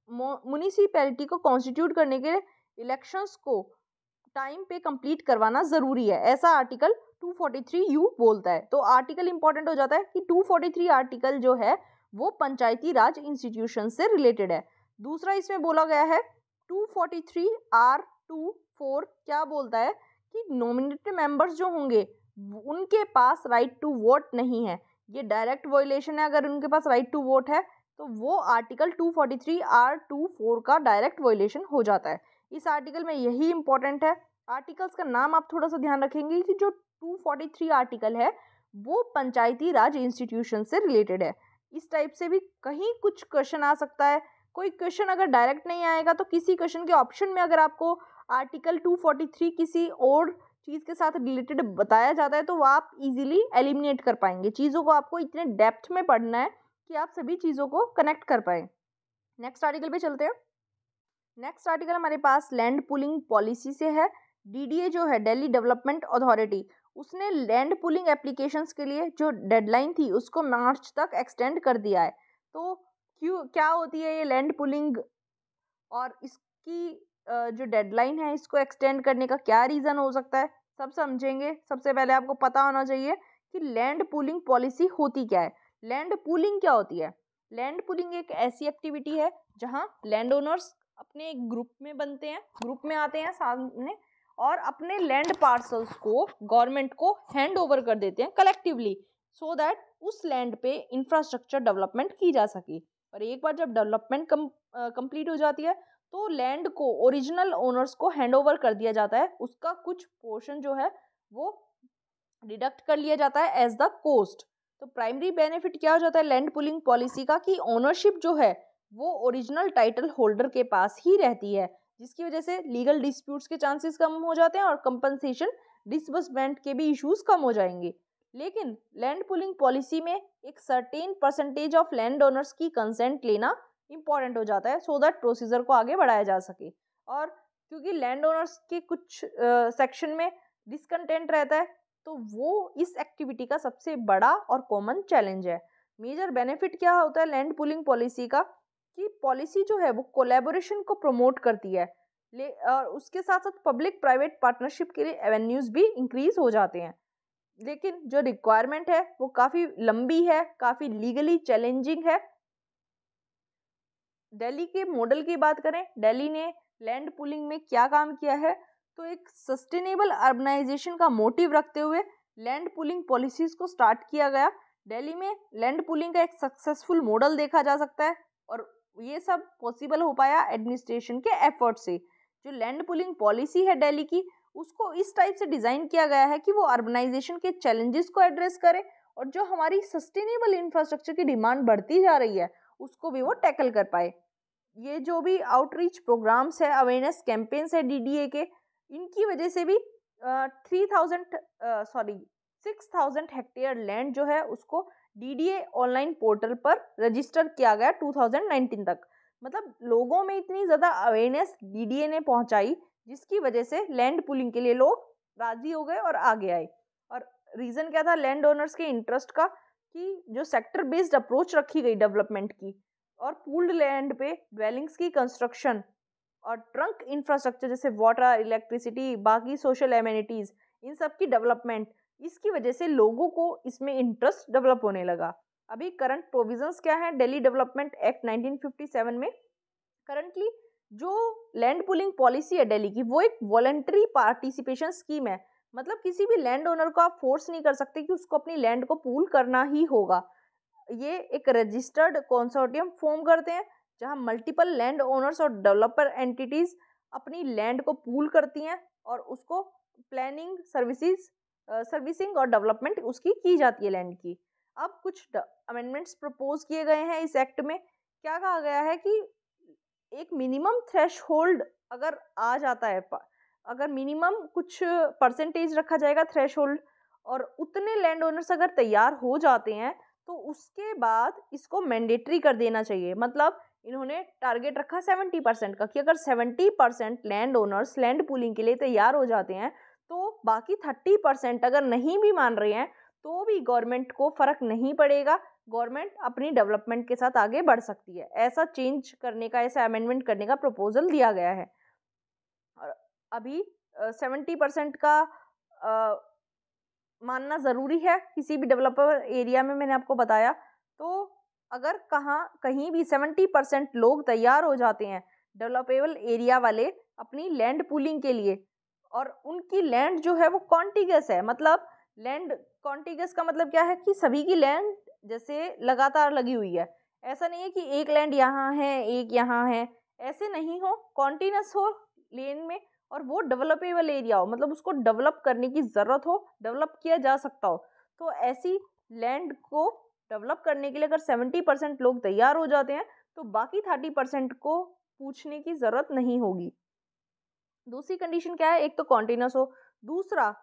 म्यूनिसिपैलिटी को कॉन्स्टिट्यूट करने के लिए इलेक्शंस को टाइम पे कंप्लीट करवाना ज़रूरी है, ऐसा आर्टिकल 243U बोलता है। तो आर्टिकल इंपॉर्टेंट हो जाता है कि 243 आर्टिकल जो है वो पंचायती राज इंस्टीट्यूशन से रिलेटेड है। दूसरा इसमें बोला गया है 243R24 क्या बोलता है कि नॉमिनेटेड मेंबर्स जो होंगे उनके पास राइट टू वोट नहीं है। ये डायरेक्ट वायलेशन है। अगर उनके पास राइट टू वोट है तो वो आर्टिकल 243R24 का डायरेक्ट वायलेशन हो जाता है। इस आर्टिकल में यही इंपॉर्टेंट है। आर्टिकल्स का नाम आप थोड़ा सा ध्यान रखेंगे कि जो 243 आर्टिकल है वो पंचायती राज इंस्टीट्यूशन से रिलेटेड है। इस टाइप से भी कहीं कुछ क्वेश्चन आ सकता है। कोई क्वेश्चन अगर डायरेक्ट नहीं आएगा तो किसी क्वेश्चन के ऑप्शन में अगर आपको आर्टिकल 243 किसी और चीज़ के साथ रिलेटेड बताया जाता है तो वो आप इजीली एलिमिनेट कर पाएंगे। चीज़ों को आपको इतने डेप्थ में पढ़ना है कि आप सभी चीज़ों को कनेक्ट कर पाएँ। नेक्स्ट आर्टिकल पे चलते हैं। नेक्स्ट आर्टिकल हमारे पास लैंड पूलिंग पॉलिसी से है। DDA जो है दिल्ली डेवलपमेंट अथॉरिटी, उसने लैंड पूलिंग एप्लीकेशंस के लिए जो डेडलाइन थी उसको मार्च तक एक्सटेंड कर दिया है। तो क्या होती है ये लैंड पूलिंग और इसकी जो डेडलाइन है इसको एक्सटेंड करने का क्या रीज़न हो सकता है, सब समझेंगे। सबसे पहले आपको पता होना चाहिए कि लैंड पूलिंग पॉलिसी होती क्या है। लैंड पूलिंग क्या होती है? लैंड पूलिंग एक ऐसी एक्टिविटी है जहाँ लैंड ओनर्स अपने एक ग्रुप में बनते हैं, ग्रुप में आते हैं सामने और अपने लैंड पार्सल्स को गवर्नमेंट को हैंड ओवर कर देते हैं कलेक्टिवली, सो दैट उस लैंड पे इंफ्रास्ट्रक्चर डेवलपमेंट की जा सके। और एक बार जब डेवलपमेंट कंप्लीट हो जाती है तो लैंड को ओरिजिनल ओनर्स को हैंड ओवर कर दिया जाता है, उसका कुछ पोर्शन जो है वो डिडक्ट कर लिया जाता है एज द कोस्ट। तो प्राइमरी बेनिफिट क्या हो जाता है लैंड पुलिंग पॉलिसी का कि ओनरशिप जो है वो ओरिजिनल टाइटल होल्डर के पास ही रहती है, जिसकी वजह से लीगल डिस्प्यूट्स के चांसेस कम हो जाते हैं और कंपनसेशन डिसबर्समेंट के भी इश्यूज कम हो जाएंगे। लेकिन लैंड पुलिंग पॉलिसी में एक certain percentage of land owners की कंसेंट लेना इंपॉर्टेंट हो जाता है सो दैट प्रोसीजर को आगे बढ़ाया जा सके। और क्योंकि लैंड ओनर्स के कुछ सेक्शन में डिसकंटेंट रहता है, तो वो इस एक्टिविटी का सबसे बड़ा और कॉमन चैलेंज है। मेजर बेनिफिट क्या होता है लैंड पुलिंग पॉलिसी का कि पॉलिसी जो है वो कोलैबोरेशन को प्रमोट करती है, और उसके साथ साथ पब्लिक प्राइवेट पार्टनरशिप के लिए एवेन्यूज भी इंक्रीज हो जाते हैं। लेकिन जो रिक्वायरमेंट है वो काफ़ी लंबी है, काफ़ी लीगली चैलेंजिंग है। दिल्ली के मॉडल की बात करें, दिल्ली ने लैंड पुलिंग में क्या काम किया है, तो एक सस्टेनेबल अर्बनाइजेशन का मोटिव रखते हुए लैंड पुलिंग पॉलिसीज को स्टार्ट किया गया। दिल्ली में लैंड पुलिंग का एक सक्सेसफुल मॉडल देखा जा सकता है, और ये सब पॉसिबल हो पाया एडमिनिस्ट्रेशन के एफर्ट से। जो लैंड पुलिंग पॉलिसी है दिल्ली की, उसको इस टाइप से डिज़ाइन किया गया है कि वो अर्बनाइजेशन के चैलेंजेस को एड्रेस करे, और जो हमारी सस्टेनेबल इंफ्रास्ट्रक्चर की डिमांड बढ़ती जा रही है उसको भी वो टैकल कर पाए। ये जो भी आउटरीच प्रोग्राम्स है, अवेयरनेस कैंपेन्स है डीडीए के, इनकी वजह से भी 6,000 हेक्टेयर लैंड जो है उसको डीडीए ऑनलाइन पोर्टल पर रजिस्टर किया गया 2019 तक। मतलब लोगों में इतनी ज़्यादा अवेयरनेस डीडीए ने पहुंचाई, जिसकी वजह से लैंड पुलिंग के लिए लोग राजी हो गए और आगे आए। और रीज़न क्या था लैंड ओनर्स के इंटरेस्ट का, कि जो सेक्टर बेस्ड अप्रोच रखी गई डेवलपमेंट की, और पूल्ड लैंड पे ड्वेलिंग्स की कंस्ट्रक्शन और ट्रंक इंफ्रास्ट्रक्चर जैसे वाटर, इलेक्ट्रिसिटी, बाकी सोशल एमेनिटीज़, इन सब की डेवलपमेंट, इसकी वजह से लोगों को इसमें इंटरेस्ट डेवलप होने लगा। अभी करंट प्रोविजंस क्या है दिल्ली डेवलपमेंट एक्ट 1957 में? करंटली जो लैंड पुलिंग पॉलिसी है दिल्ली की, वो एक वॉलंटरी पार्टिसिपेशन स्कीम है। मतलब किसी भी लैंड ओनर को आप फोर्स नहीं कर सकते कि उसको अपनी लैंड को पूल करना ही होगा। ये एक रजिस्टर्ड कंसोर्टियम फॉर्म करते हैं, जहां मल्टीपल लैंड ओनर्स और डेवलपर एंटिटीज अपनी लैंड को पूल करती हैं, और उसको प्लानिंग सर्विसिंग और डेवलपमेंट उसकी की जाती है लैंड की। अब कुछ अमेंडमेंट्स प्रपोज किए गए हैं इस एक्ट में। क्या कहा गया है कि एक मिनिमम थ्रेशहोल्ड अगर आ जाता है, अगर मिनिमम कुछ परसेंटेज रखा जाएगा थ्रेशहोल्ड, और उतने लैंड ओनर्स अगर तैयार हो जाते हैं तो उसके बाद इसको मैंडेटरी कर देना चाहिए। मतलब इन्होंने टारगेट रखा 70% का, कि अगर 70% लैंड ओनर्स लैंड पूलिंग के लिए तैयार हो जाते हैं, तो बाकी 30% अगर नहीं भी मान रहे हैं तो भी गवर्नमेंट को फ़र्क नहीं पड़ेगा, गवर्नमेंट अपनी डेवलपमेंट के साथ आगे बढ़ सकती है। ऐसा चेंज करने का, ऐसा अमेंडमेंट करने का प्रपोजल दिया गया है। और अभी 70% का मानना ज़रूरी है किसी भी डेवलपर एरिया में, मैंने आपको बताया। तो अगर कहीं भी 70% लोग तैयार हो जाते हैं डेवलपेबल एरिया वाले अपनी लैंड पूलिंग के लिए, और उनकी लैंड जो है वो कॉन्टिगस है। मतलब लैंड कॉन्टिगस का मतलब क्या है कि सभी की लैंड जैसे लगातार लगी हुई है। ऐसा नहीं है कि एक लैंड यहाँ है एक यहाँ है, ऐसे नहीं हो, कॉन्टिन्यूस हो लेन में, और वो डेवलपेबल एरिया हो, मतलब उसको डेवलप करने की ज़रूरत हो, डेवलप किया जा सकता हो। तो ऐसी लैंड को डेवलप करने के लिए अगर 70% लोग तैयार हो जाते हैं तो बाकी 30% को पूछने की ज़रूरत नहीं होगी। दूसरी कंडीशन क्या है, एक तो कॉन्टिन्यूस हो, दूसरा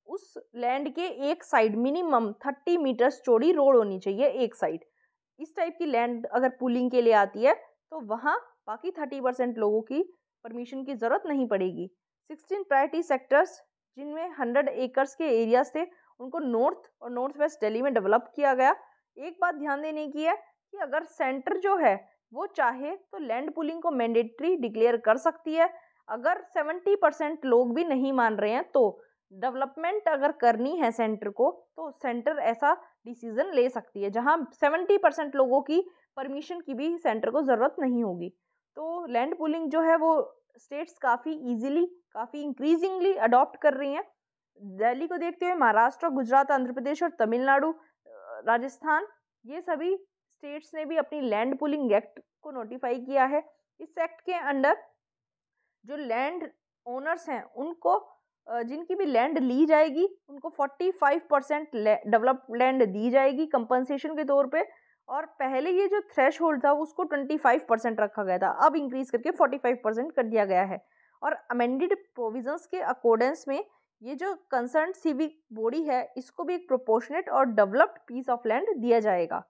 उस लैंड के एक साइड मिनिमम 30 मीटर्स चौड़ी रोड होनी चाहिए एक साइड। इस टाइप की लैंड अगर पूलिंग के लिए आती है तो वहाँ बाकी 30% लोगों की परमिशन की ज़रूरत नहीं पड़ेगी। 16 प्रायोरिटी सेक्टर्स जिनमें 100 एकर्स के एरियाज थे, उनको नॉर्थ और नॉर्थ वेस्ट दिल्ली में डेवलप किया गया। एक बात ध्यान देने की है कि अगर सेंटर जो है वो चाहे तो लैंड पूलिंग को मैंडेटरी डिक्लेयर कर सकती है। अगर 70% लोग भी नहीं मान रहे हैं तो डेवलपमेंट अगर करनी है सेंटर को, तो सेंटर ऐसा डिसीजन ले सकती है, जहां 70% लोगों की परमिशन की भी सेंटर को ज़रूरत नहीं होगी। तो लैंड पूलिंग जो है वो स्टेट्स काफ़ी इजीली, काफ़ी इंक्रीजिंगली अडॉप्ट कर रही हैं। दिल्ली को देखते हुए महाराष्ट्र, गुजरात, आंध्र प्रदेश और तमिलनाडु, राजस्थान, ये सभी स्टेट्स ने भी अपनी लैंड पूलिंग एक्ट को नोटिफाई किया है। इस एक्ट के अंडर जो लैंड ओनर्स हैं उनको जिनकी भी लैंड ली जाएगी उनको 45% डेवलप्ड लैंड दी जाएगी कंपनसेशन के तौर पे। और पहले ये जो थ्रेश होल्ड था उसको 25% रखा गया था, अब इंक्रीज करके 45% कर दिया गया है। और अमेंडेड प्रोविजंस के अकॉर्डेंस में ये जो कंसर्न सिविक बॉडी है इसको भी एक प्रोपोर्शनेट और डेवलप्ड पीस ऑफ लैंड दिया जाएगा।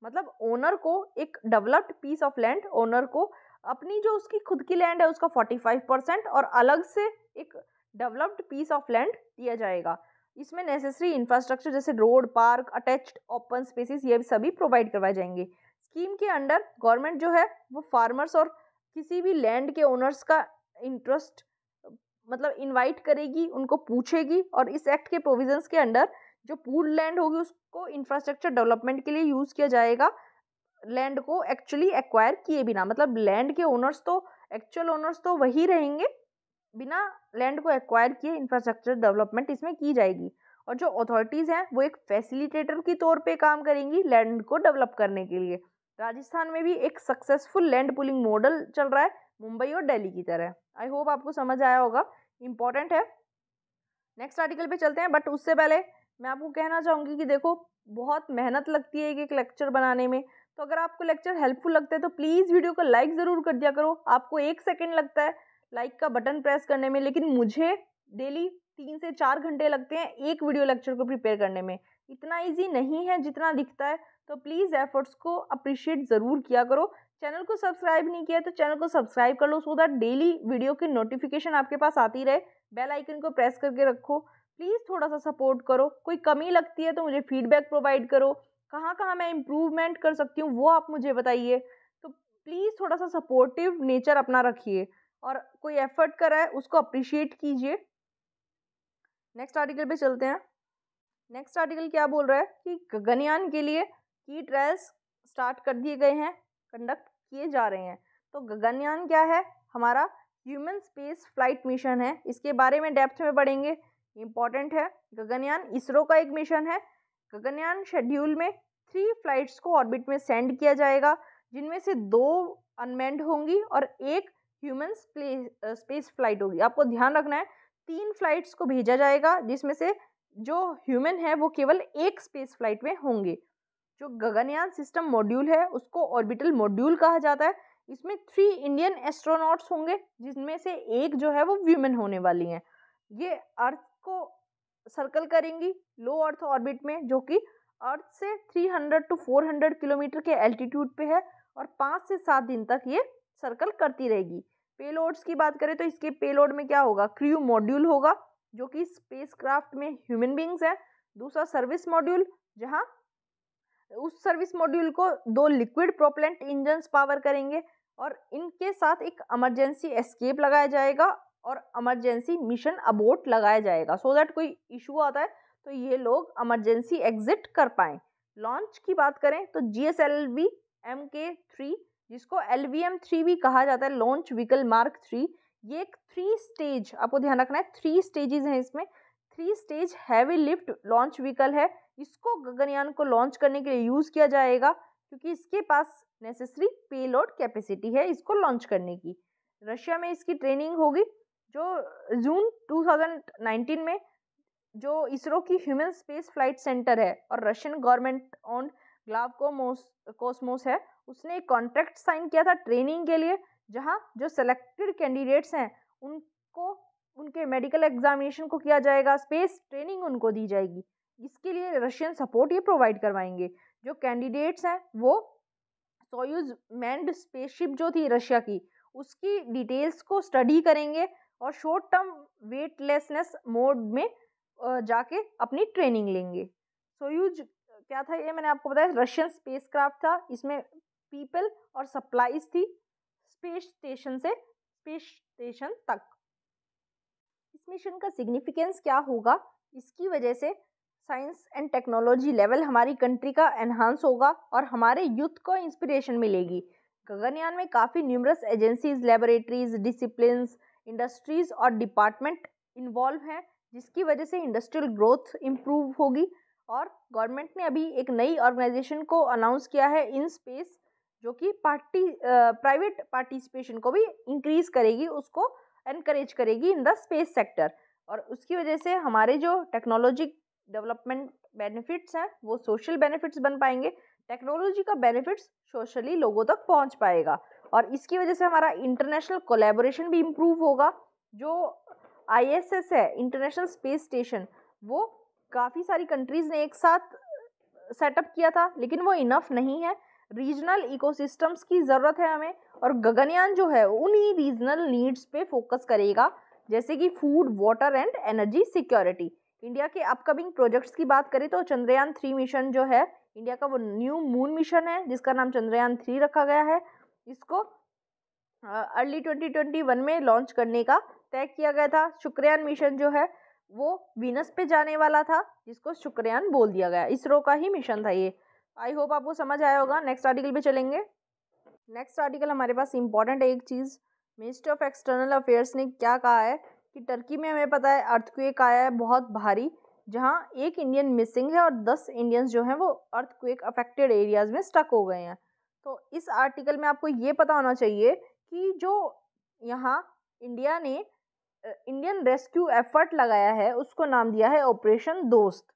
मतलब ओनर को एक developed piece of land, owner को अपनी जो उसकी खुद की लैंड है उसका 45% और अलग से एक डेवलप्ड पीस ऑफ लैंड दिया जाएगा। इसमें नेसेसरी इंफ्रास्ट्रक्चर जैसे road, park, attached open spaces ये सभी प्रोवाइड करवाए जाएंगे। स्कीम के अंडर गवर्नमेंट जो है वो फार्मर्स और किसी भी लैंड के ओनर्स का इंटरेस्ट मतलब इनवाइट करेगी, उनको पूछेगी और इस एक्ट के प्रोविजंस के अंडर जो पूल्ड लैंड होगी उसको इंफ्रास्ट्रक्चर डेवलपमेंट के लिए यूज़ किया जाएगा, लैंड को एक्चुअली एक्वायर किए बिना। मतलब लैंड के ओनर्स तो एक्चुअल ओनर्स तो वही रहेंगे, बिना लैंड को एक्वायर किए इंफ्रास्ट्रक्चर डेवलपमेंट इसमें की जाएगी। और जो अथॉरिटीज़ हैं वो एक फैसिलिटेटर की तौर पे काम करेंगी लैंड को डेवलप करने के लिए। राजस्थान में भी एक सक्सेसफुल लैंड पुलिंग मॉडल चल रहा है मुंबई और दिल्ली की तरह। आई होप आपको समझ आया होगा, इम्पॉर्टेंट है। नेक्स्ट आर्टिकल पे चलते हैं, बट उससे पहले मैं आपको कहना चाहूँगी कि देखो बहुत मेहनत लगती है एक लेक्चर बनाने में, तो अगर आपको लेक्चर हेल्पफुल लगता है तो प्लीज़ वीडियो को लाइक ज़रूर कर दिया करो। आपको 1 सेकेंड लगता है लाइक का बटन प्रेस करने में, लेकिन मुझे डेली 3 से 4 घंटे लगते हैं एक वीडियो लेक्चर को प्रिपेयर करने में। इतना ईजी नहीं है जितना दिखता है, तो प्लीज़ एफर्ट्स को अप्रिशिएट ज़रूर किया करो। चैनल को सब्सक्राइब नहीं किया तो चैनल को सब्सक्राइब कर लो, सो दैट डेली वीडियो की नोटिफिकेशन आपके पास आती रहे। बेल आइकन को प्रेस करके रखो। प्लीज़ थोड़ा सा सपोर्ट करो, कोई कमी लगती है तो मुझे फीडबैक प्रोवाइड करो, कहाँ कहाँ मैं इम्प्रूवमेंट कर सकती हूँ वो आप मुझे बताइए। तो प्लीज़ थोड़ा सा सपोर्टिव नेचर अपना रखिए और कोई एफर्ट कर रहा है उसको अप्रिशिएट कीजिए। नेक्स्ट आर्टिकल पे चलते हैं। नेक्स्ट आर्टिकल क्या बोल रहा है कि गगनयान के लिए की ट्रायल्स स्टार्ट कर दिए गए हैं, कंडक्ट किए जा रहे हैं। तो गगनयान क्या है? हमारा ह्यूमन स्पेस फ्लाइट मिशन है, इसके बारे में डेप्थ में पढ़ेंगे, इम्पॉर्टेंट है। गगनयान इसरो का एक मिशन है। गगनयान शेड्यूल में 3 फ्लाइट्स को ऑर्बिट में सेंड किया जाएगा, जिनमें से 2 अनमैन्ड होंगी और एक ह्यूमन स्पेस फ्लाइट होगी। आपको ध्यान रखना है 3 फ्लाइट्स को भेजा जाएगा, जिसमें से जो ह्यूमन है वो केवल एक स्पेस फ्लाइट में होंगे। जो गगनयान सिस्टम मॉड्यूल है उसको ऑर्बिटल मॉड्यूल कहा जाता है। इसमें 3 इंडियन एस्ट्रोनॉट्स होंगे, जिसमें से एक जो है वो वीमेन होने वाली हैं। ये अर्थ को सर्कल करेंगी लो अर्थ ऑर्बिट में, जो कि अर्थ से 300 to 400 किलोमीटर के एल्टीट्यूड पे है और 5 से 7 दिन तक ये सर्कल करती रहेगी। पेलोड्स की बात करें तो इसके पेलोड में क्या होगा? क्रू मॉड्यूल होगा, जो कि स्पेसक्राफ्ट में ह्यूमन बींग्स हैं। दूसरा सर्विस मॉड्यूल, जहां उस सर्विस मॉड्यूल को 2 लिक्विड प्रोपेलेंट इंजन्स पावर करेंगे और इनके साथ एक इमरजेंसी एस्केप लगाया जाएगा और इमरजेंसी मिशन अबोर्ट लगाया जाएगा, सो दैट कोई इशू आता है तो ये लोग इमरजेंसी एग्जिट कर पाएँ। लॉन्च की बात करें तो GSLV Mk3, जिसको LVM-3 भी कहा जाता है, लॉन्च व्हीकल मार्क 3, ये एक 3 स्टेज, आपको ध्यान रखना है 3 स्टेजेस हैं इसमें। 3 stage heavy lift launch vehicle है। इसको गगनयान को लॉन्च करने के लिए यूज़ किया जाएगा, क्योंकि इसके पास नेसेसरी पेलोड कैपेसिटी है इसको लॉन्च करने की। रशिया में इसकी ट्रेनिंग होगी। जो जून 2019 में जो इसरो की ह्यूमन स्पेस फ्लाइट सेंटर है और रशियन गवर्नमेंट ऑन ग्लावकोमोस है, उसने एक कॉन्ट्रैक्ट साइन किया था ट्रेनिंग के लिए, जहां जो सेलेक्टेड कैंडिडेट्स हैं उनको उनके मेडिकल एग्जामिनेशन को किया जाएगा, स्पेस ट्रेनिंग उनको दी जाएगी। इसके लिए रशियन सपोर्ट ये प्रोवाइड करवाएंगे। जो कैंडिडेट्स हैं वो सोयूज मैन्ड स्पेसशिप जो थी रशिया की, उसकी डिटेल्स को स्टडी करेंगे और शॉर्ट टर्म वेटलेसनेस मोड में जाके अपनी ट्रेनिंग लेंगे। सोयूज क्या था ये मैंने आपको बताया, रशियन स्पेसक्राफ्ट था। इसमें पीपल और सप्लाईज थी स्पेस स्टेशन से स्पेस स्टेशन तक। इस मिशन का सिग्निफिकेंस क्या होगा? इसकी वजह से साइंस एंड टेक्नोलॉजी लेवल हमारी कंट्री का एनहांस होगा और हमारे यूथ को इंस्पिरेशन मिलेगी। गगनयान में काफ़ी numerous agencies, laboratories, disciplines, industries और डिपार्टमेंट इन्वॉल्व हैं, जिसकी वजह से इंडस्ट्रियल ग्रोथ इम्प्रूव होगी। और गवर्नमेंट ने अभी एक नई ऑर्गेनाइजेशन को अनाउंस किया है इन स्पेस, जो कि प्राइवेट पार्टिसिपेशन को भी इंक्रीज करेगी, उसको एनकरेज करेगी इन द स्पेस सेक्टर। और उसकी वजह से हमारे जो टेक्नोलॉजी डेवलपमेंट बेनिफिट्स हैं वो सोशल बेनिफिट्स बन पाएंगे, टेक्नोलॉजी का बेनिफिट्स सोशली लोगों तक पहुंच पाएगा, और इसकी वजह से हमारा इंटरनेशनल कोलैबोरेशन भी इम्प्रूव होगा। जो ISS है, इंटरनेशनल स्पेस स्टेशन, वो काफ़ी सारी कंट्रीज़ ने एक साथ सेटअप किया था, लेकिन वो इनफ नहीं है। रीजनल इकोसिस्टम्स की ज़रूरत है हमें, और गगनयान जो है उन्हीं रीजनल नीड्स पे फोकस करेगा, जैसे कि food, water and energy security. India के अपकमिंग प्रोजेक्ट्स की बात करें तो चंद्रयान 3 मिशन जो है इंडिया का, वो न्यू मून मिशन है जिसका नाम चंद्रयान 3 रखा गया है। इसको अर्ली 2021 में लॉन्च करने का तय किया गया था। शुक्रयान मिशन जो है वो वीनस पे जाने वाला था, जिसको शुक्रयान बोल दिया गया, इसरो का ही मिशन था ये। आई होप आपको समझ आया होगा। नेक्स्ट आर्टिकल पे चलेंगे। नेक्स्ट आर्टिकल हमारे पास इंपॉर्टेंट है एक चीज़, मिनिस्ट्री ऑफ एक्सटर्नल अफेयर्स ने क्या कहा है कि टर्की में हमें पता है अर्थक्वेक आया है बहुत भारी, जहां एक इंडियन मिसिंग है और 10 इंडियंस जो हैं वो अर्थक्वेक अफेक्टेड एरियाज में स्टक हो गए हैं। तो इस आर्टिकल में आपको ये पता होना चाहिए कि जो यहाँ इंडिया ने इंडियन रेस्क्यू एफर्ट लगाया है उसको नाम दिया है ऑपरेशन दोस्त।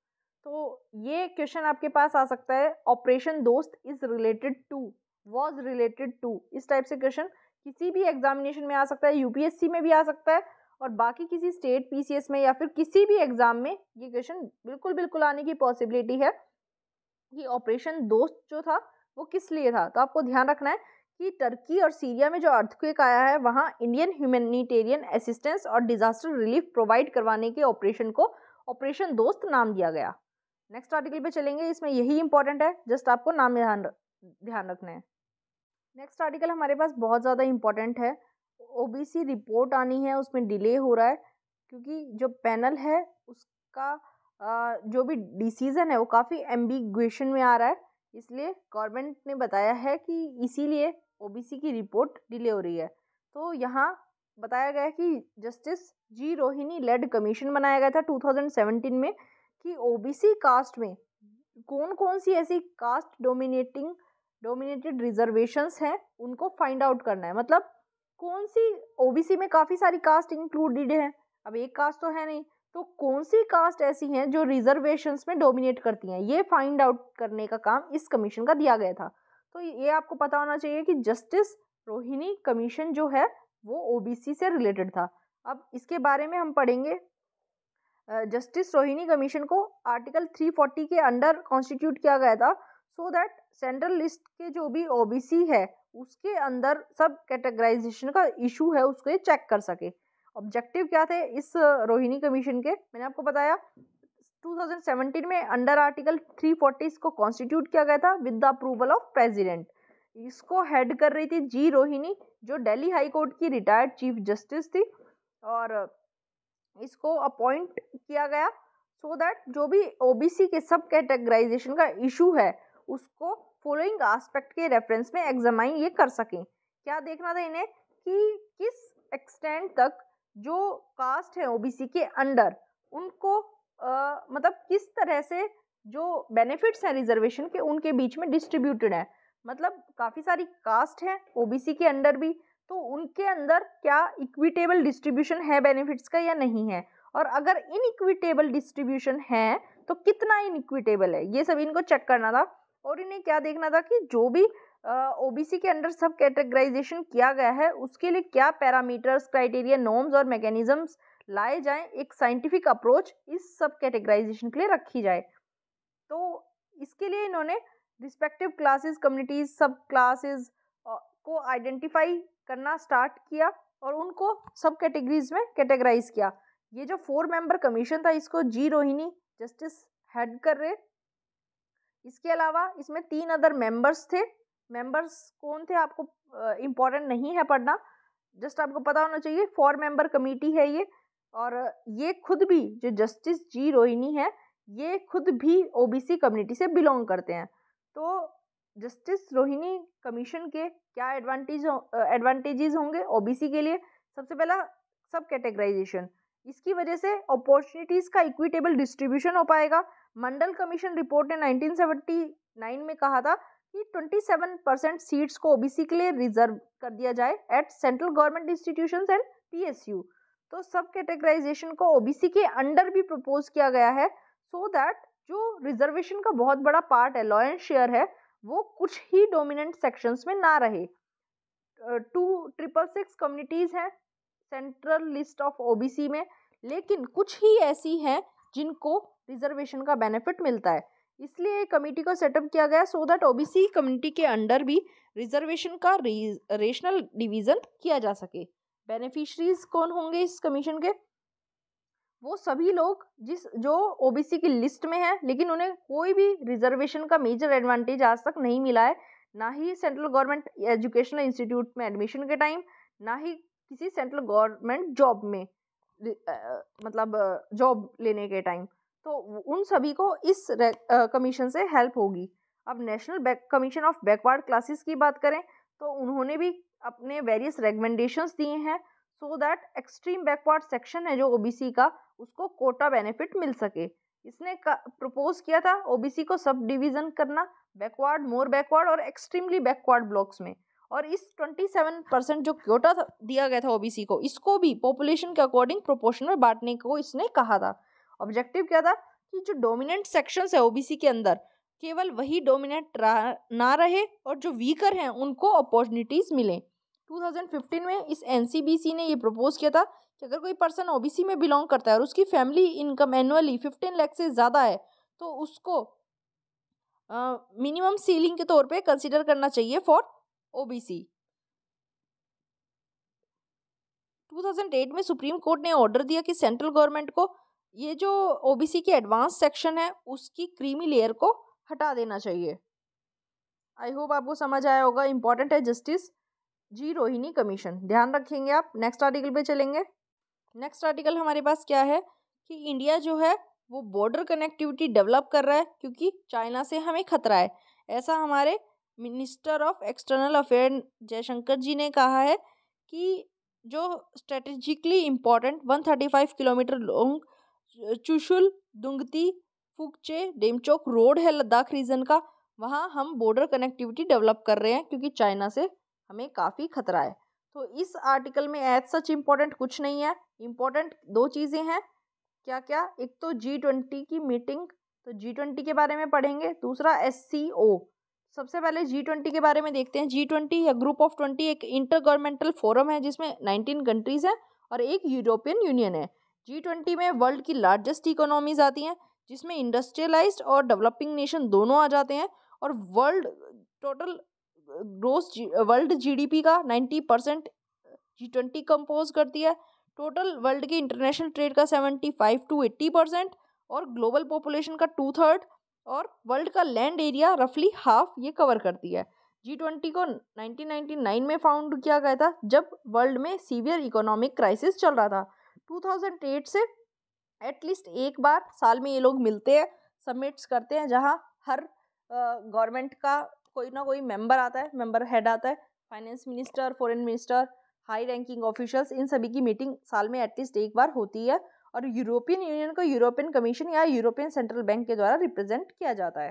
तो ये क्वेश्चन आपके पास आ सकता है, operation Dost is related to, was related to, इस टाइप से क्वेश्चन किसी भी एग्जामिनेशन में आ सकता है, यूपीएससी में भी आ सकता है, और बाकी किसी स्टेट पीसीएस में या फिर किसी भी एग्जाम में ये क्वेश्चन बिल्कुल आने की पॉसिबिलिटी है कि ऑपरेशन दोस्त जो था वो किस लिए था। तो आपको ध्यान रखना है कि टर्की और सीरिया में जो अर्थक्वेक आया है वहाँ इंडियन ह्यूमैनिटेरियन असिस्टेंस और डिजास्टर रिलीफ प्रोवाइड करवाने के ऑपरेशन को ऑपरेशन दोस्त नाम दिया गया। नेक्स्ट आर्टिकल पे चलेंगे, इसमें यही इंपॉर्टेंट है, जस्ट आपको नाम ध्यान रखना है। नेक्स्ट आर्टिकल हमारे पास बहुत ज़्यादा इंपॉर्टेंट है, ओबीसी रिपोर्ट आनी है, उसमें डिले हो रहा है क्योंकि जो पैनल है उसका जो भी डिसीजन है वो काफ़ी एम्बिग्युएशन में आ रहा है, इसलिए गवर्नमेंट ने बताया है कि इसीलिए ओबीसी की रिपोर्ट डिले हो रही है। तो यहाँ बताया गया है कि justice G Rohini lead commission बनाया गया था 2017 में कि ओबीसी कास्ट में कौन कौन सी ऐसी कास्ट डोमिनेटेड रिजर्वेशंस हैं उनको फाइंड आउट करना है। मतलब कौन सी, ओबीसी में काफ़ी सारी कास्ट इंक्लूडेड हैं, अब एक कास्ट तो है नहीं, तो कौन सी कास्ट ऐसी हैं जो रिजर्वेशंस में डोमिनेट करती हैं, ये फाइंड आउट करने का काम इस कमीशन का दिया गया था। तो ये आपको पता होना चाहिए कि जस्टिस रोहिणी कमीशन जो है वो ओबीसी से रिलेटेड था। अब इसके बारे में हम पढ़ेंगे। जस्टिस रोहिणी कमीशन को आर्टिकल 340 के अंडर कॉन्स्टिट्यूट किया गया था, सो दैट सेंट्रल लिस्ट के जो भी ओबीसी है उसके अंदर सब कैटेगराइजेशन का इशू है उसको ये चेक कर सके। ऑब्जेक्टिव क्या थे इस रोहिणी कमीशन के, मैंने आपको बताया 2017 में अंडर आर्टिकल 340 इसको कॉन्स्टिट्यूट किया गया था with the approval of president. इसको हेड कर रही थी जी रोहिणी, जो दिल्ली हाई कोर्ट की रिटायर्ड चीफ जस्टिस थी, और इसको अपॉइंट किया गया सो दैट जो भी ओबीसी के सब कैटेगराइजेशन का इशू है उसको फॉलोइंग एस्पेक्ट के रेफरेंस में एग्जामाइन ये कर सकें। क्या देखना था इन्हें कि किस एक्सटेंट तक जो कास्ट है ओबीसी के अंडर उनको मतलब किस तरह से जो बेनिफिट्स हैं रिजर्वेशन के उनके बीच में डिस्ट्रीब्यूटेड है। मतलब काफ़ी सारी कास्ट हैं ओबीसी के अंडर भी, तो उनके अंदर क्या इक्विटेबल डिस्ट्रीब्यूशन है बेनिफिट्स का या नहीं है, और अगर इनइक्विटेबल डिस्ट्रीब्यूशन है तो कितना इनइक्विटेबल है, ये सब इनको चेक करना था। और इन्हें क्या देखना था कि जो भी ओबीसी के अंडर सब कैटेगराइजेशन किया गया है उसके लिए क्या पैरामीटर्स, क्राइटेरिया, नॉर्म्स और मैकेनिज्म्स लाए जाएं, एक साइंटिफिक अप्रोच इस सब कैटेगराइजेशन के लिए रखी जाए। तो इसके लिए इन्होंने रिस्पेक्टिव क्लासेस, कम्युनिटीज, सब क्लासेस को आइडेंटिफाई करना स्टार्ट किया और उनको सब कैटेगरीज में कैटेगराइज किया। ये जो 4 मेंबर कमीशन था इसको जी रोहिणी जस्टिस हेड कर रहे। इसके अलावा इसमें 3 अदर मेंबर्स थे। मेंबर्स कौन थे आपको इम्पोर्टेंट नहीं है पढ़ना, जस्ट आपको पता होना चाहिए 4 मेंबर कमेटी है ये, और ये खुद भी जो जस्टिस जी रोहिणी है ये खुद भी ओबीसी कम्युनिटी से बिलोंग करते हैं। तो जस्टिस रोहिणी कमीशन के क्या एडवांटेजेस होंगे ओबीसी के लिए? सबसे पहला सब कैटेगराइजेशन, इसकी वजह से अपॉर्चुनिटीज का इक्विटेबल डिस्ट्रीब्यूशन हो पाएगा। मंडल कमीशन रिपोर्ट ने 1979 में कहा था कि 27% सीट्स को ओबीसी के लिए रिजर्व कर दिया जाए at central government institutions and PSU. तो सब कैटेगराइजेशन को ओबीसी के अंडर भी प्रपोज किया गया है, सो दैट जो रिजर्वेशन का बहुत बड़ा पार्ट है, लॉयन शेयर है, वो कुछ ही डोमिनेंट सेक्शंस में ना रहे। 2666 कम्युनिटीज हैं सेंट्रल लिस्ट ऑफ ओबीसी में, लेकिन कुछ ही ऐसी हैं जिनको रिजर्वेशन का बेनिफिट मिलता है। इसलिए कमेटी को सेटअप किया गया सो दैट ओबीसी कम्युनिटी के अंडर भी रिजर्वेशन का रेशनल डिवीजन किया जा सके। बेनिफिशरीज कौन होंगे इस कमीशन के? वो सभी लोग जो ओबीसी की लिस्ट में है लेकिन उन्हें कोई भी रिजर्वेशन का मेजर एडवांटेज आज तक नहीं मिला है, ना ही सेंट्रल गवर्नमेंट एजुकेशनल इंस्टीट्यूट में एडमिशन के टाइम, ना ही किसी सेंट्रल गवर्नमेंट जॉब में मतलब जॉब लेने के टाइम। तो उन सभी को इस कमीशन से हेल्प होगी। अब national commission of backward classes की बात करें तो उन्होंने भी अपने वेरियस रिकमेंडेशंस दिए हैं so that extreme backward section है जो ओबीसी का, उसको कोटा बेनिफिट मिल सके। इसने प्रपोज किया था ओबीसी को सब डिवीजन करना बैकवर्ड, मोर बैकवर्ड और एक्सट्रीमली बैकवर्ड ब्लॉक्स में, और इस 27% जो कोटा दिया गया था ओबीसी को, इसको भी पॉपुलेशन के अकॉर्डिंग प्रोपोर्शन में बांटने को इसने कहा था। ऑब्जेक्टिव क्या था कि जो डोमिनेंट सेक्शंस है ओबीसी के अंदर, केवल वही डोमिनेंट ना रहे और जो वीकर हैं उनको अपॉर्चुनिटीज मिले। 2015 में इस एनसीबीसी ने ये प्रपोज किया था कि अगर कोई पर्सन ओबीसी में बिलोंग करता है और उसकी फैमिली इनकम एनुअली 15 लाख से ज़्यादा है तो उसको मिनिमम सीलिंग के तौर पे कंसिडर करना चाहिए फॉर ओबीसी। 2008 में सुप्रीम कोर्ट ने ऑर्डर दिया कि सेंट्रल गवर्नमेंट को ये जो ओबीसी की एडवांस सेक्शन है उसकी क्रीमी लेयर को हटा देना चाहिए। आई होप आपको समझ आया होगा। इंपॉर्टेंट है जस्टिस जी रोहिणी कमीशन, ध्यान रखेंगे आप। नेक्स्ट आर्टिकल पे चलेंगे। नेक्स्ट आर्टिकल हमारे पास क्या है कि इंडिया जो है वो बॉर्डर कनेक्टिविटी डेवलप कर रहा है क्योंकि चाइना से हमें खतरा है। ऐसा हमारे minister of external affair Jaishankar ji ने कहा है कि जो strategically important 135 kilometre long Chushul Dungti Fukche Demchok road है लद्दाख रीजन का, वहाँ हम बॉर्डर कनेक्टिविटी डेवलप कर रहे हैं क्योंकि चाइना से हमें काफ़ी खतरा है। तो इस आर्टिकल में एज सच इम्पोर्टेंट कुछ नहीं है। इम्पोर्टेंट दो चीज़ें हैं। क्या क्या? एक तो G20 की मीटिंग, तो G20 के बारे में पढ़ेंगे। दूसरा SCO। सबसे पहले G20 के बारे में देखते हैं। G20 या ग्रुप ऑफ 20 एक इंटर गवर्नमेंटल फोरम है जिसमें 19 कंट्रीज़ हैं और एक यूरोपियन यूनियन है। G20 में वर्ल्ड की लार्जेस्ट इकोनॉमीज आती हैं जिसमें इंडस्ट्रियलाइज्ड और डेवलपिंग नेशन दोनों आ जाते हैं, और world total gross world GDP का 90% G20 कंपोज करती है। टोटल वर्ल्ड के इंटरनेशनल ट्रेड का 75 to 80% और ग्लोबल पॉपुलेशन का 2/3 और वर्ल्ड का लैंड एरिया रफली हाफ ये कवर करती है। G20 को 1999 में फाउंड किया गया था जब वर्ल्ड में सीवियर इकोनॉमिक क्राइसिस चल रहा था। 2008 से एटलीस्ट एक बार साल में ये लोग मिलते हैं, समिट्स करते हैं जहाँ हर गवर्नमेंट का कोई ना कोई मेंबर आता है, मेंबर हेड आता है, finance minister, foreign minister, high ranking officials, इन सभी की मीटिंग साल में एटलीस्ट एक बार होती है। और यूरोपियन यूनियन को यूरोपियन कमीशन या यूरोपियन सेंट्रल बैंक के द्वारा रिप्रेजेंट किया जाता है।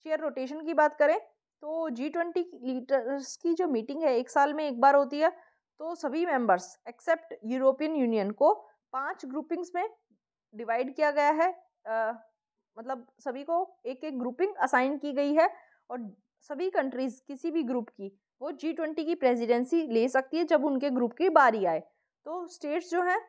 शेयर रोटेशन की बात करें तो G20 लीडर्स की जो मीटिंग है एक साल में एक बार होती है। तो सभी मेंबर्स एक्सेप्ट यूरोपियन यूनियन को 5 ग्रुपिंग्स में डिवाइड किया गया है। मतलब सभी को एक एक ग्रुपिंग असाइन की गई है और सभी कंट्रीज किसी भी ग्रुप की वो G20 की प्रेसिडेंसी ले सकती है जब उनके ग्रुप की बारी आए। तो स्टेट्स जो हैं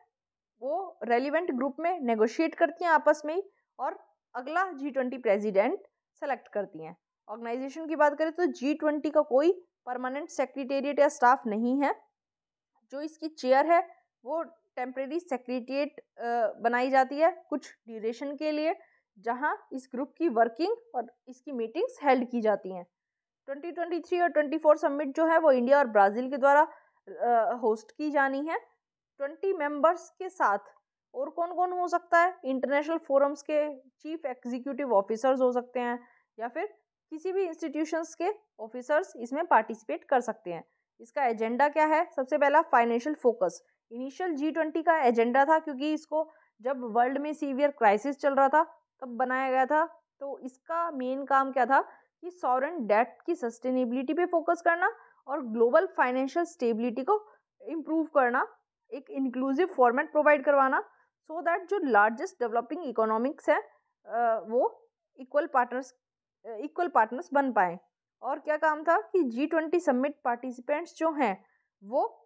वो रेलिवेंट ग्रुप में नेगोशिएट करती हैं आपस में ही और अगला G20 प्रेसिडेंट सेलेक्ट करती हैं। ऑर्गेनाइजेशन की बात करें तो G20 का कोई परमानेंट सेक्रेटेरिएट या स्टाफ नहीं है। जो इसकी चेयर है वो टेम्परेरी सेक्रेटेरिएट बनाई जाती है कुछ ड्यूरेशन के लिए, जहां इस ग्रुप की वर्किंग और इसकी मीटिंग्स हेल्ड की जाती हैं। 2023 और 24 समिट जो है वो इंडिया और ब्राज़ील के द्वारा होस्ट की जानी है। 20 मेंबर्स के साथ और कौन कौन हो सकता है? इंटरनेशनल फोरम्स के चीफ एग्जीक्यूटिव ऑफिसर्स हो सकते हैं या फिर किसी भी इंस्टीट्यूशंस के ऑफिसर्स इसमें पार्टिसिपेट कर सकते हैं। इसका एजेंडा क्या है? सबसे पहला फाइनेंशियल फोकस। इनिशियल G20 का एजेंडा था क्योंकि इसको जब वर्ल्ड में सीवियर क्राइसिस चल रहा था तब बनाया गया था। तो इसका मेन काम क्या था कि सॉवरेन डेट की सस्टेनेबिलिटी पे फोकस करना और ग्लोबल फाइनेंशियल स्टेबिलिटी को इम्प्रूव करना, एक इंक्लूसिव फॉर्मेट प्रोवाइड करवाना सो दैट जो लार्जेस्ट डेवलपिंग इकोनॉमिक्स है वो इक्वल पार्टनर्स बन पाए। और क्या काम था कि G20 समिट पार्टिसिपेंट्स जो हैं वो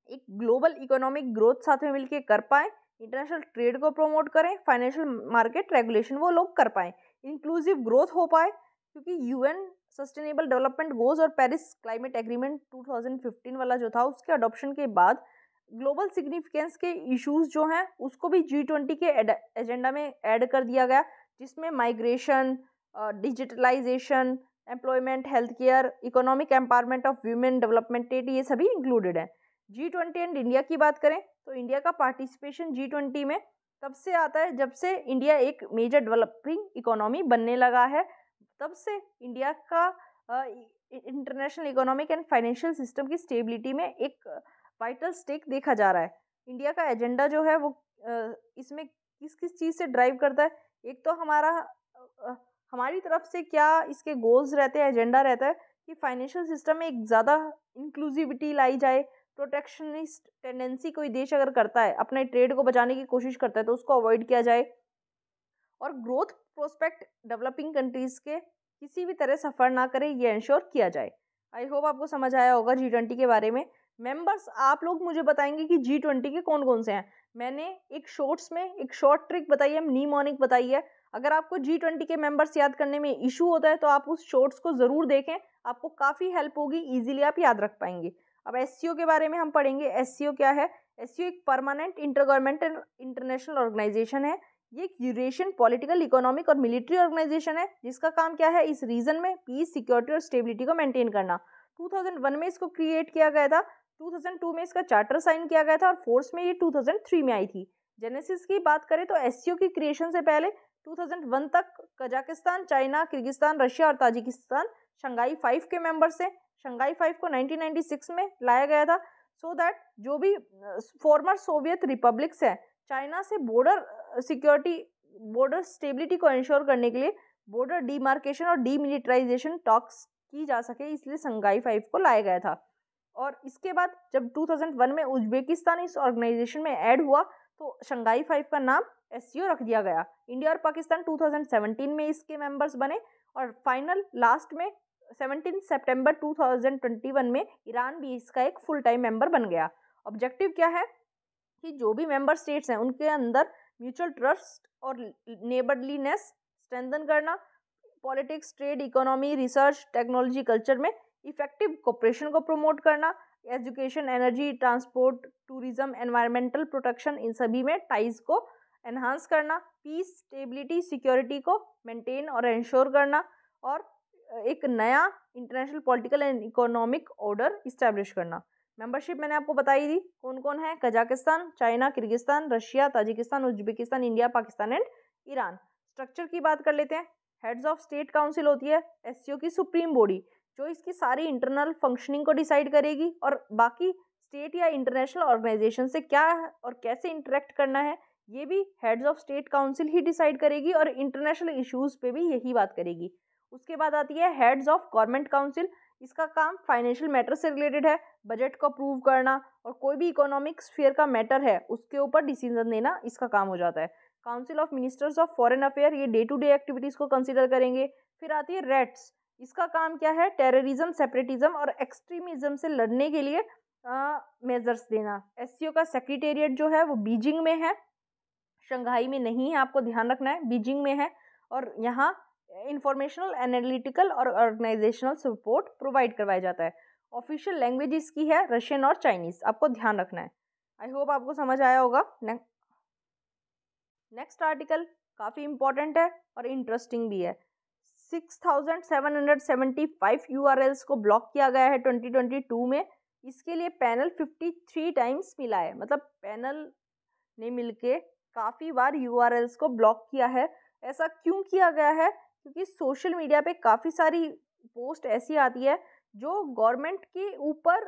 एक ग्लोबल इकोनॉमिक ग्रोथ साथ में मिलकर कर पाए, इंटरनेशनल ट्रेड को प्रमोट करें, फाइनेंशियल मार्केट रेगुलेशन वो लोग कर पाए, इंक्लूसिव ग्रोथ हो पाए, क्योंकि यूएन सस्टेनेबल डेवलपमेंट गोल्स और पेरिस क्लाइमेट एग्रीमेंट 2015 वाला जो था उसके अडॉप्शन के बाद ग्लोबल सिग्निफिकेंस के इश्यूज जो हैं उसको भी G20 के एजेंडा में ऐड कर दिया गया, जिसमें migration, digitalisation, employment, health care, economic empowerment of women, development aid, ये सभी इंक्लूडेड है। G20 एंड इंडिया की बात करें तो इंडिया का पार्टिसिपेशन G20 में तब से आता है जब से इंडिया एक मेजर डेवलपिंग इकोनॉमी बनने लगा है। तब से इंडिया का international economic and financial system की स्टेबिलिटी में एक वाइटल स्टेक देखा जा रहा है। इंडिया का एजेंडा जो है वो इसमें किस किस चीज़ से ड्राइव करता है, एक तो हमारी तरफ से क्या इसके गोल्स रहते हैं, एजेंडा रहता है कि फाइनेंशियल सिस्टम में एक ज़्यादा इंक्लूसिविटी लाई जाए, प्रोटेक्शनिस्ट टेंडेंसी कोई देश अगर करता है, अपने ट्रेड को बचाने की कोशिश करता है तो उसको अवॉइड किया जाए, और ग्रोथ प्रोस्पेक्ट डेवलपिंग कंट्रीज़ के किसी भी तरह सफ़र ना करे ये इंश्योर किया जाए। आई होप आपको समझ आया होगा G20 के बारे में। मेंबर्स आप लोग मुझे बताएंगे कि G20 के कौन कौन से हैं। मैंने एक शॉर्ट्स में एक शॉर्ट ट्रिक बताई है, mnemonic बताई है। अगर आपको G20 के मेंबर्स याद करने में इशू होता है तो आप उस शॉर्ट्स को ज़रूर देखें, आपको काफ़ी हेल्प होगी, ईजिली आप याद रख पाएंगे। अब SCO के बारे में हम पढ़ेंगे। SCO क्या है? SCO एक परमानेंट इंटरगवर्नमेंटल इंटरनेशनल ऑर्गेनाइजेशन है। ये एक यूरेशियन पॉलिटिकल, इकोनॉमिक और मिलिट्री ऑर्गेनाइजेशन है जिसका काम क्या है, इस रीजन में पीस, सिक्योरिटी और स्टेबिलिटी को मेंटेन करना। 2001 में इसको क्रिएट किया गया था, 2002 में इसका चार्टर साइन किया गया था और फोर्स में ये 2003 में आई थी। जेनेसिस की बात करें तो एससीओ की क्रिएशन से पहले 2001 तक कजाकिस्तान, चाइना, किर्गिस्तान, रशिया और ताजिकिस्तान शंघाई 5 के मेंबर्स थे। शंघाई 5 को 1996 में लाया गया था सो दैट जो भी फॉर्मर सोवियत रिपब्लिक्स हैं, चाइना से बॉर्डर सिक्योरिटी, बॉर्डर स्टेबिलिटी को इंश्योर करने के लिए बॉर्डर डीमार्केशन और डीमिलिटराइजेशन टॉक्स की जा सके, इसलिए शंघाई 5 को लाया गया था। और इसके बाद जब 2001 में उज्बेकिस्तान इस ऑर्गेनाइजेशन में ऐड हुआ तो शंघाई 5 का नाम एससीओ रख दिया गया। इंडिया और पाकिस्तान 2017 में इसके मेंबर्स बने और फाइनल लास्ट में 17 सितंबर 2021 में ईरान भी इसका एक फुल टाइम मेंबर बन गया। ऑब्जेक्टिव क्या है कि जो भी मेंबर स्टेट्स हैं उनके अंदर म्यूचुअल ट्रस्ट और नेबरलीनेस स्ट्रेंथन करना, politics, trade, economy, research, technology, culture में इफेक्टिव कोऑपरेशन को प्रमोट करना, education, energy, transport, tourism, environmental protection, इन सभी में टाइज को एनहांस करना, पीस, स्टेबिलिटी, सिक्योरिटी को मेंटेन और इंश्योर करना और एक नया international political and economic order establish करना। मेंबरशिप मैंने आपको बताई थी कौन कौन है, Kazakhstan, China, Kyrgyzstan, Russia, Tajikistan, Uzbekistan, India, Pakistan and Iran. Structure की बात कर लेते हैं। हेड्स ऑफ स्टेट काउंसिल होती है एससीओ की सुप्रीम बॉडी जो इसकी सारी इंटरनल फंक्शनिंग को डिसाइड करेगी और बाकी स्टेट या इंटरनेशनल ऑर्गेनाइजेशन से क्या और कैसे इंटरेक्ट करना है ये भी heads of state council he decide करेगी और इंटरनेशनल इश्यूज पे भी यही बात करेगी। उसके बाद आती है हेड्स ऑफ गवर्नमेंट काउंसिल। इसका काम फाइनेंशियल मैटर से रिलेटेड है, बजट को अप्रूव करना और कोई भी इकोनॉमिक स्फीयर का मैटर है उसके ऊपर डिसीजन देना इसका काम हो जाता है। Council of ministers of foreign affair, ये डे टू डे एक्टिविटीज को कंसीडर करेंगे। फिर आती है रेट्स। इसका काम क्या है, टेररिज्म, सेपरेटिज्म और एक्सट्रीमिज्म से लड़ने के लिए मेजर्स देना। एससीओ का सेक्रेटेरिएट जो है वो बीजिंग में है, शंघाई में नहीं है, आपको ध्यान रखना है, बीजिंग में है और यहाँ इंफॉर्मेशनल, एनालिटिकल और ऑर्गेनाइजेशनल सपोर्ट प्रोवाइड करवाया जाता है। ऑफिशियल लैंग्वेज इसकी है रशियन और चाइनीज, आपको ध्यान रखना है। आई होप आपको समझ आया होगा। नेक्स्ट आर्टिकल काफ़ी इंपॉर्टेंट है और इंटरेस्टिंग भी है। 6775 URLs को ब्लॉक किया गया है 2022 में। इसके लिए पैनल 53 टाइम्स मिला है, मतलब पैनल ने मिलके काफ़ी बार URLs को ब्लॉक किया है। ऐसा क्यों किया गया है? क्योंकि सोशल मीडिया पे काफ़ी सारी पोस्ट ऐसी आती है जो गवर्नमेंट के ऊपर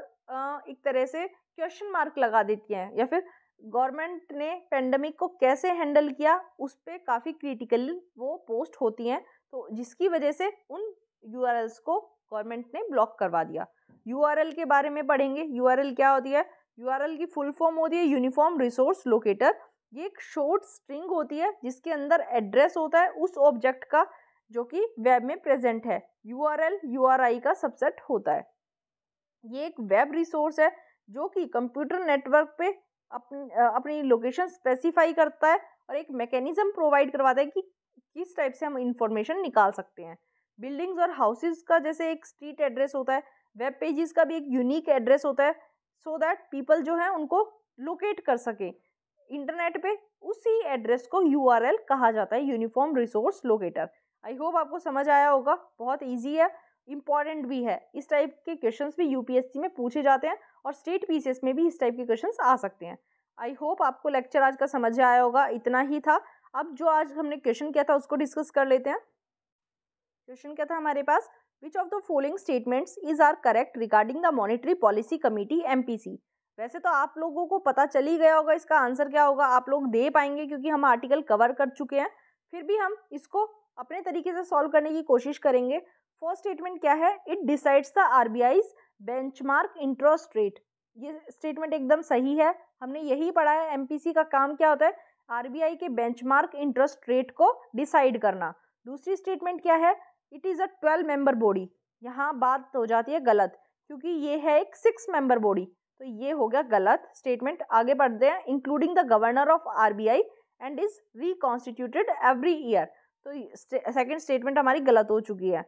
एक तरह से क्वेश्चन मार्क लगा देती हैं या फिर गवर्नमेंट ने पेंडेमिक को कैसे हैंडल किया उस पर काफ़ी क्रिटिकली वो पोस्ट होती हैं, तो जिसकी वजह से उन URLs को गवर्नमेंट ने ब्लॉक करवा दिया। URL के बारे में पढ़ेंगे। URL क्या होती है? URL की फुल फॉर्म होती है यूनिफॉर्म रिसोर्स लोकेटर। ये एक शॉर्ट स्ट्रिंग होती है जिसके अंदर एड्रेस होता है उस ऑब्जेक्ट का जो कि वेब में प्रेजेंट है। URL URI का सबसेट होता है। ये एक वेब रिसोर्स है जो कि कंप्यूटर नेटवर्क पे अपनी लोकेशन स्पेसिफाई करता है और एक मैकेनिज्म प्रोवाइड करवाता है कि किस टाइप से हम इंफॉर्मेशन निकाल सकते हैं। बिल्डिंग्स और हाउसेज का जैसे एक स्ट्रीट एड्रेस होता है, वेब पेजेस का भी एक यूनिक एड्रेस होता है सो दैट पीपल जो है उनको लोकेट कर सके इंटरनेट पे। उसी एड्रेस को URL कहा जाता है, uniform resource locator. I hope आपको समझ आया होगा। बहुत ईजी है, इंपॉर्टेंट भी है। इस टाइप के क्वेश्चंस भी UPSC में पूछे जाते हैं और स्टेट PCS में भी इस टाइप के क्वेश्चंस आ सकते हैं। आई होप आपको लेक्चर आज का समझ आया होगा। इतना ही था। अब जो आज हमने क्वेश्चन किया था उसको डिस्कस कर लेते हैं। क्वेश्चन क्या था हमारे पास? Which of the following statements is are correct regarding the monetary policy committee MPC। वैसे तो आप लोगों को पता चल ही गया होगा इसका आंसर क्या होगा, आप लोग दे पाएंगे क्योंकि हम आर्टिकल कवर कर चुके हैं। फिर भी हम इसको अपने तरीके से सॉल्व करने की कोशिश करेंगे। फर्स्ट स्टेटमेंट क्या है? It decides the RBI's benchmark interest rate. ये स्टेटमेंट एकदम सही है, हमने यही पढ़ा है। MPC का काम क्या होता है? RBI के बेंचमार्क इंटरेस्ट रेट को डिसाइड करना। दूसरी स्टेटमेंट क्या है? It is a 12 member body. यहाँ बात हो जाती है गलत क्योंकि ये है एक 6 मेंबर बॉडी, तो ये हो गया गलत स्टेटमेंट। आगे बढ़ते हैं। Including the governor of RBI and is reconstituted every year. तो सेकंड स्टेटमेंट हमारी गलत हो चुकी है।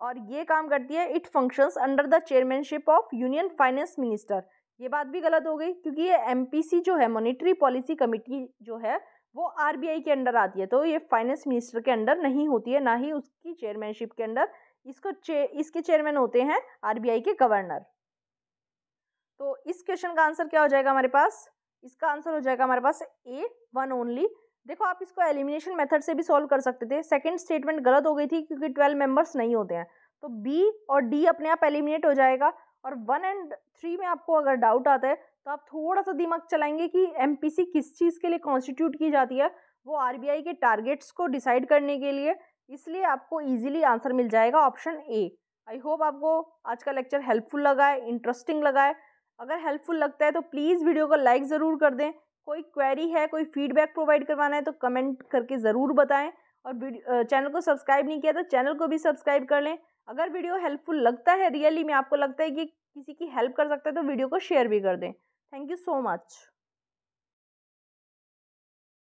और ये काम करती है it functions under the chairmanship of union finance minister. ये बात भी गलत हो गई क्योंकि ये MPC जो है, मॉनेटरी पॉलिसी कमेटी जो है, वो RBI के अंडर आती है, तो ये फाइनेंस मिनिस्टर के अंडर नहीं होती है, ना ही उसकी चेयरमैनशिप के अंडर। इसके चेयरमैन होते हैं RBI के गवर्नर। तो इस क्वेश्चन का आंसर क्या हो जाएगा हमारे पास? इसका आंसर हो जाएगा हमारे पास A1 ओनली। देखो आप इसको एलिमिनेशन मेथड से भी सॉल्व कर सकते थे। सेकंड स्टेटमेंट गलत हो गई थी क्योंकि 12 मेंबर्स नहीं होते हैं, तो B और D अपने आप एलिमिनेट हो जाएगा। और 1 और 3 में आपको अगर डाउट आता है तो आप थोड़ा सा दिमाग चलाएंगे कि MPC किस चीज़ के लिए कॉन्स्टिट्यूट की जाती है। वो RBI के टारगेट्स को डिसाइड करने के लिए, इसलिए आपको ईजिली आंसर मिल जाएगा ऑप्शन A। आई होप आपको आज का लेक्चर हेल्पफुल लगा है, इंटरेस्टिंग लगा है। अगर हेल्पफुल लगता है तो प्लीज़ वीडियो को लाइक ज़रूर कर दें। कोई क्वेरी है, कोई फीडबैक प्रोवाइड करवाना है तो कमेंट करके ज़रूर बताएं। और चैनल को सब्सक्राइब नहीं किया तो चैनल को भी सब्सक्राइब कर लें। अगर वीडियो हेल्पफुल लगता है, रियली में आपको लगता है कि किसी की हेल्प कर सकता है, तो वीडियो को शेयर भी कर दें। Thank you so much.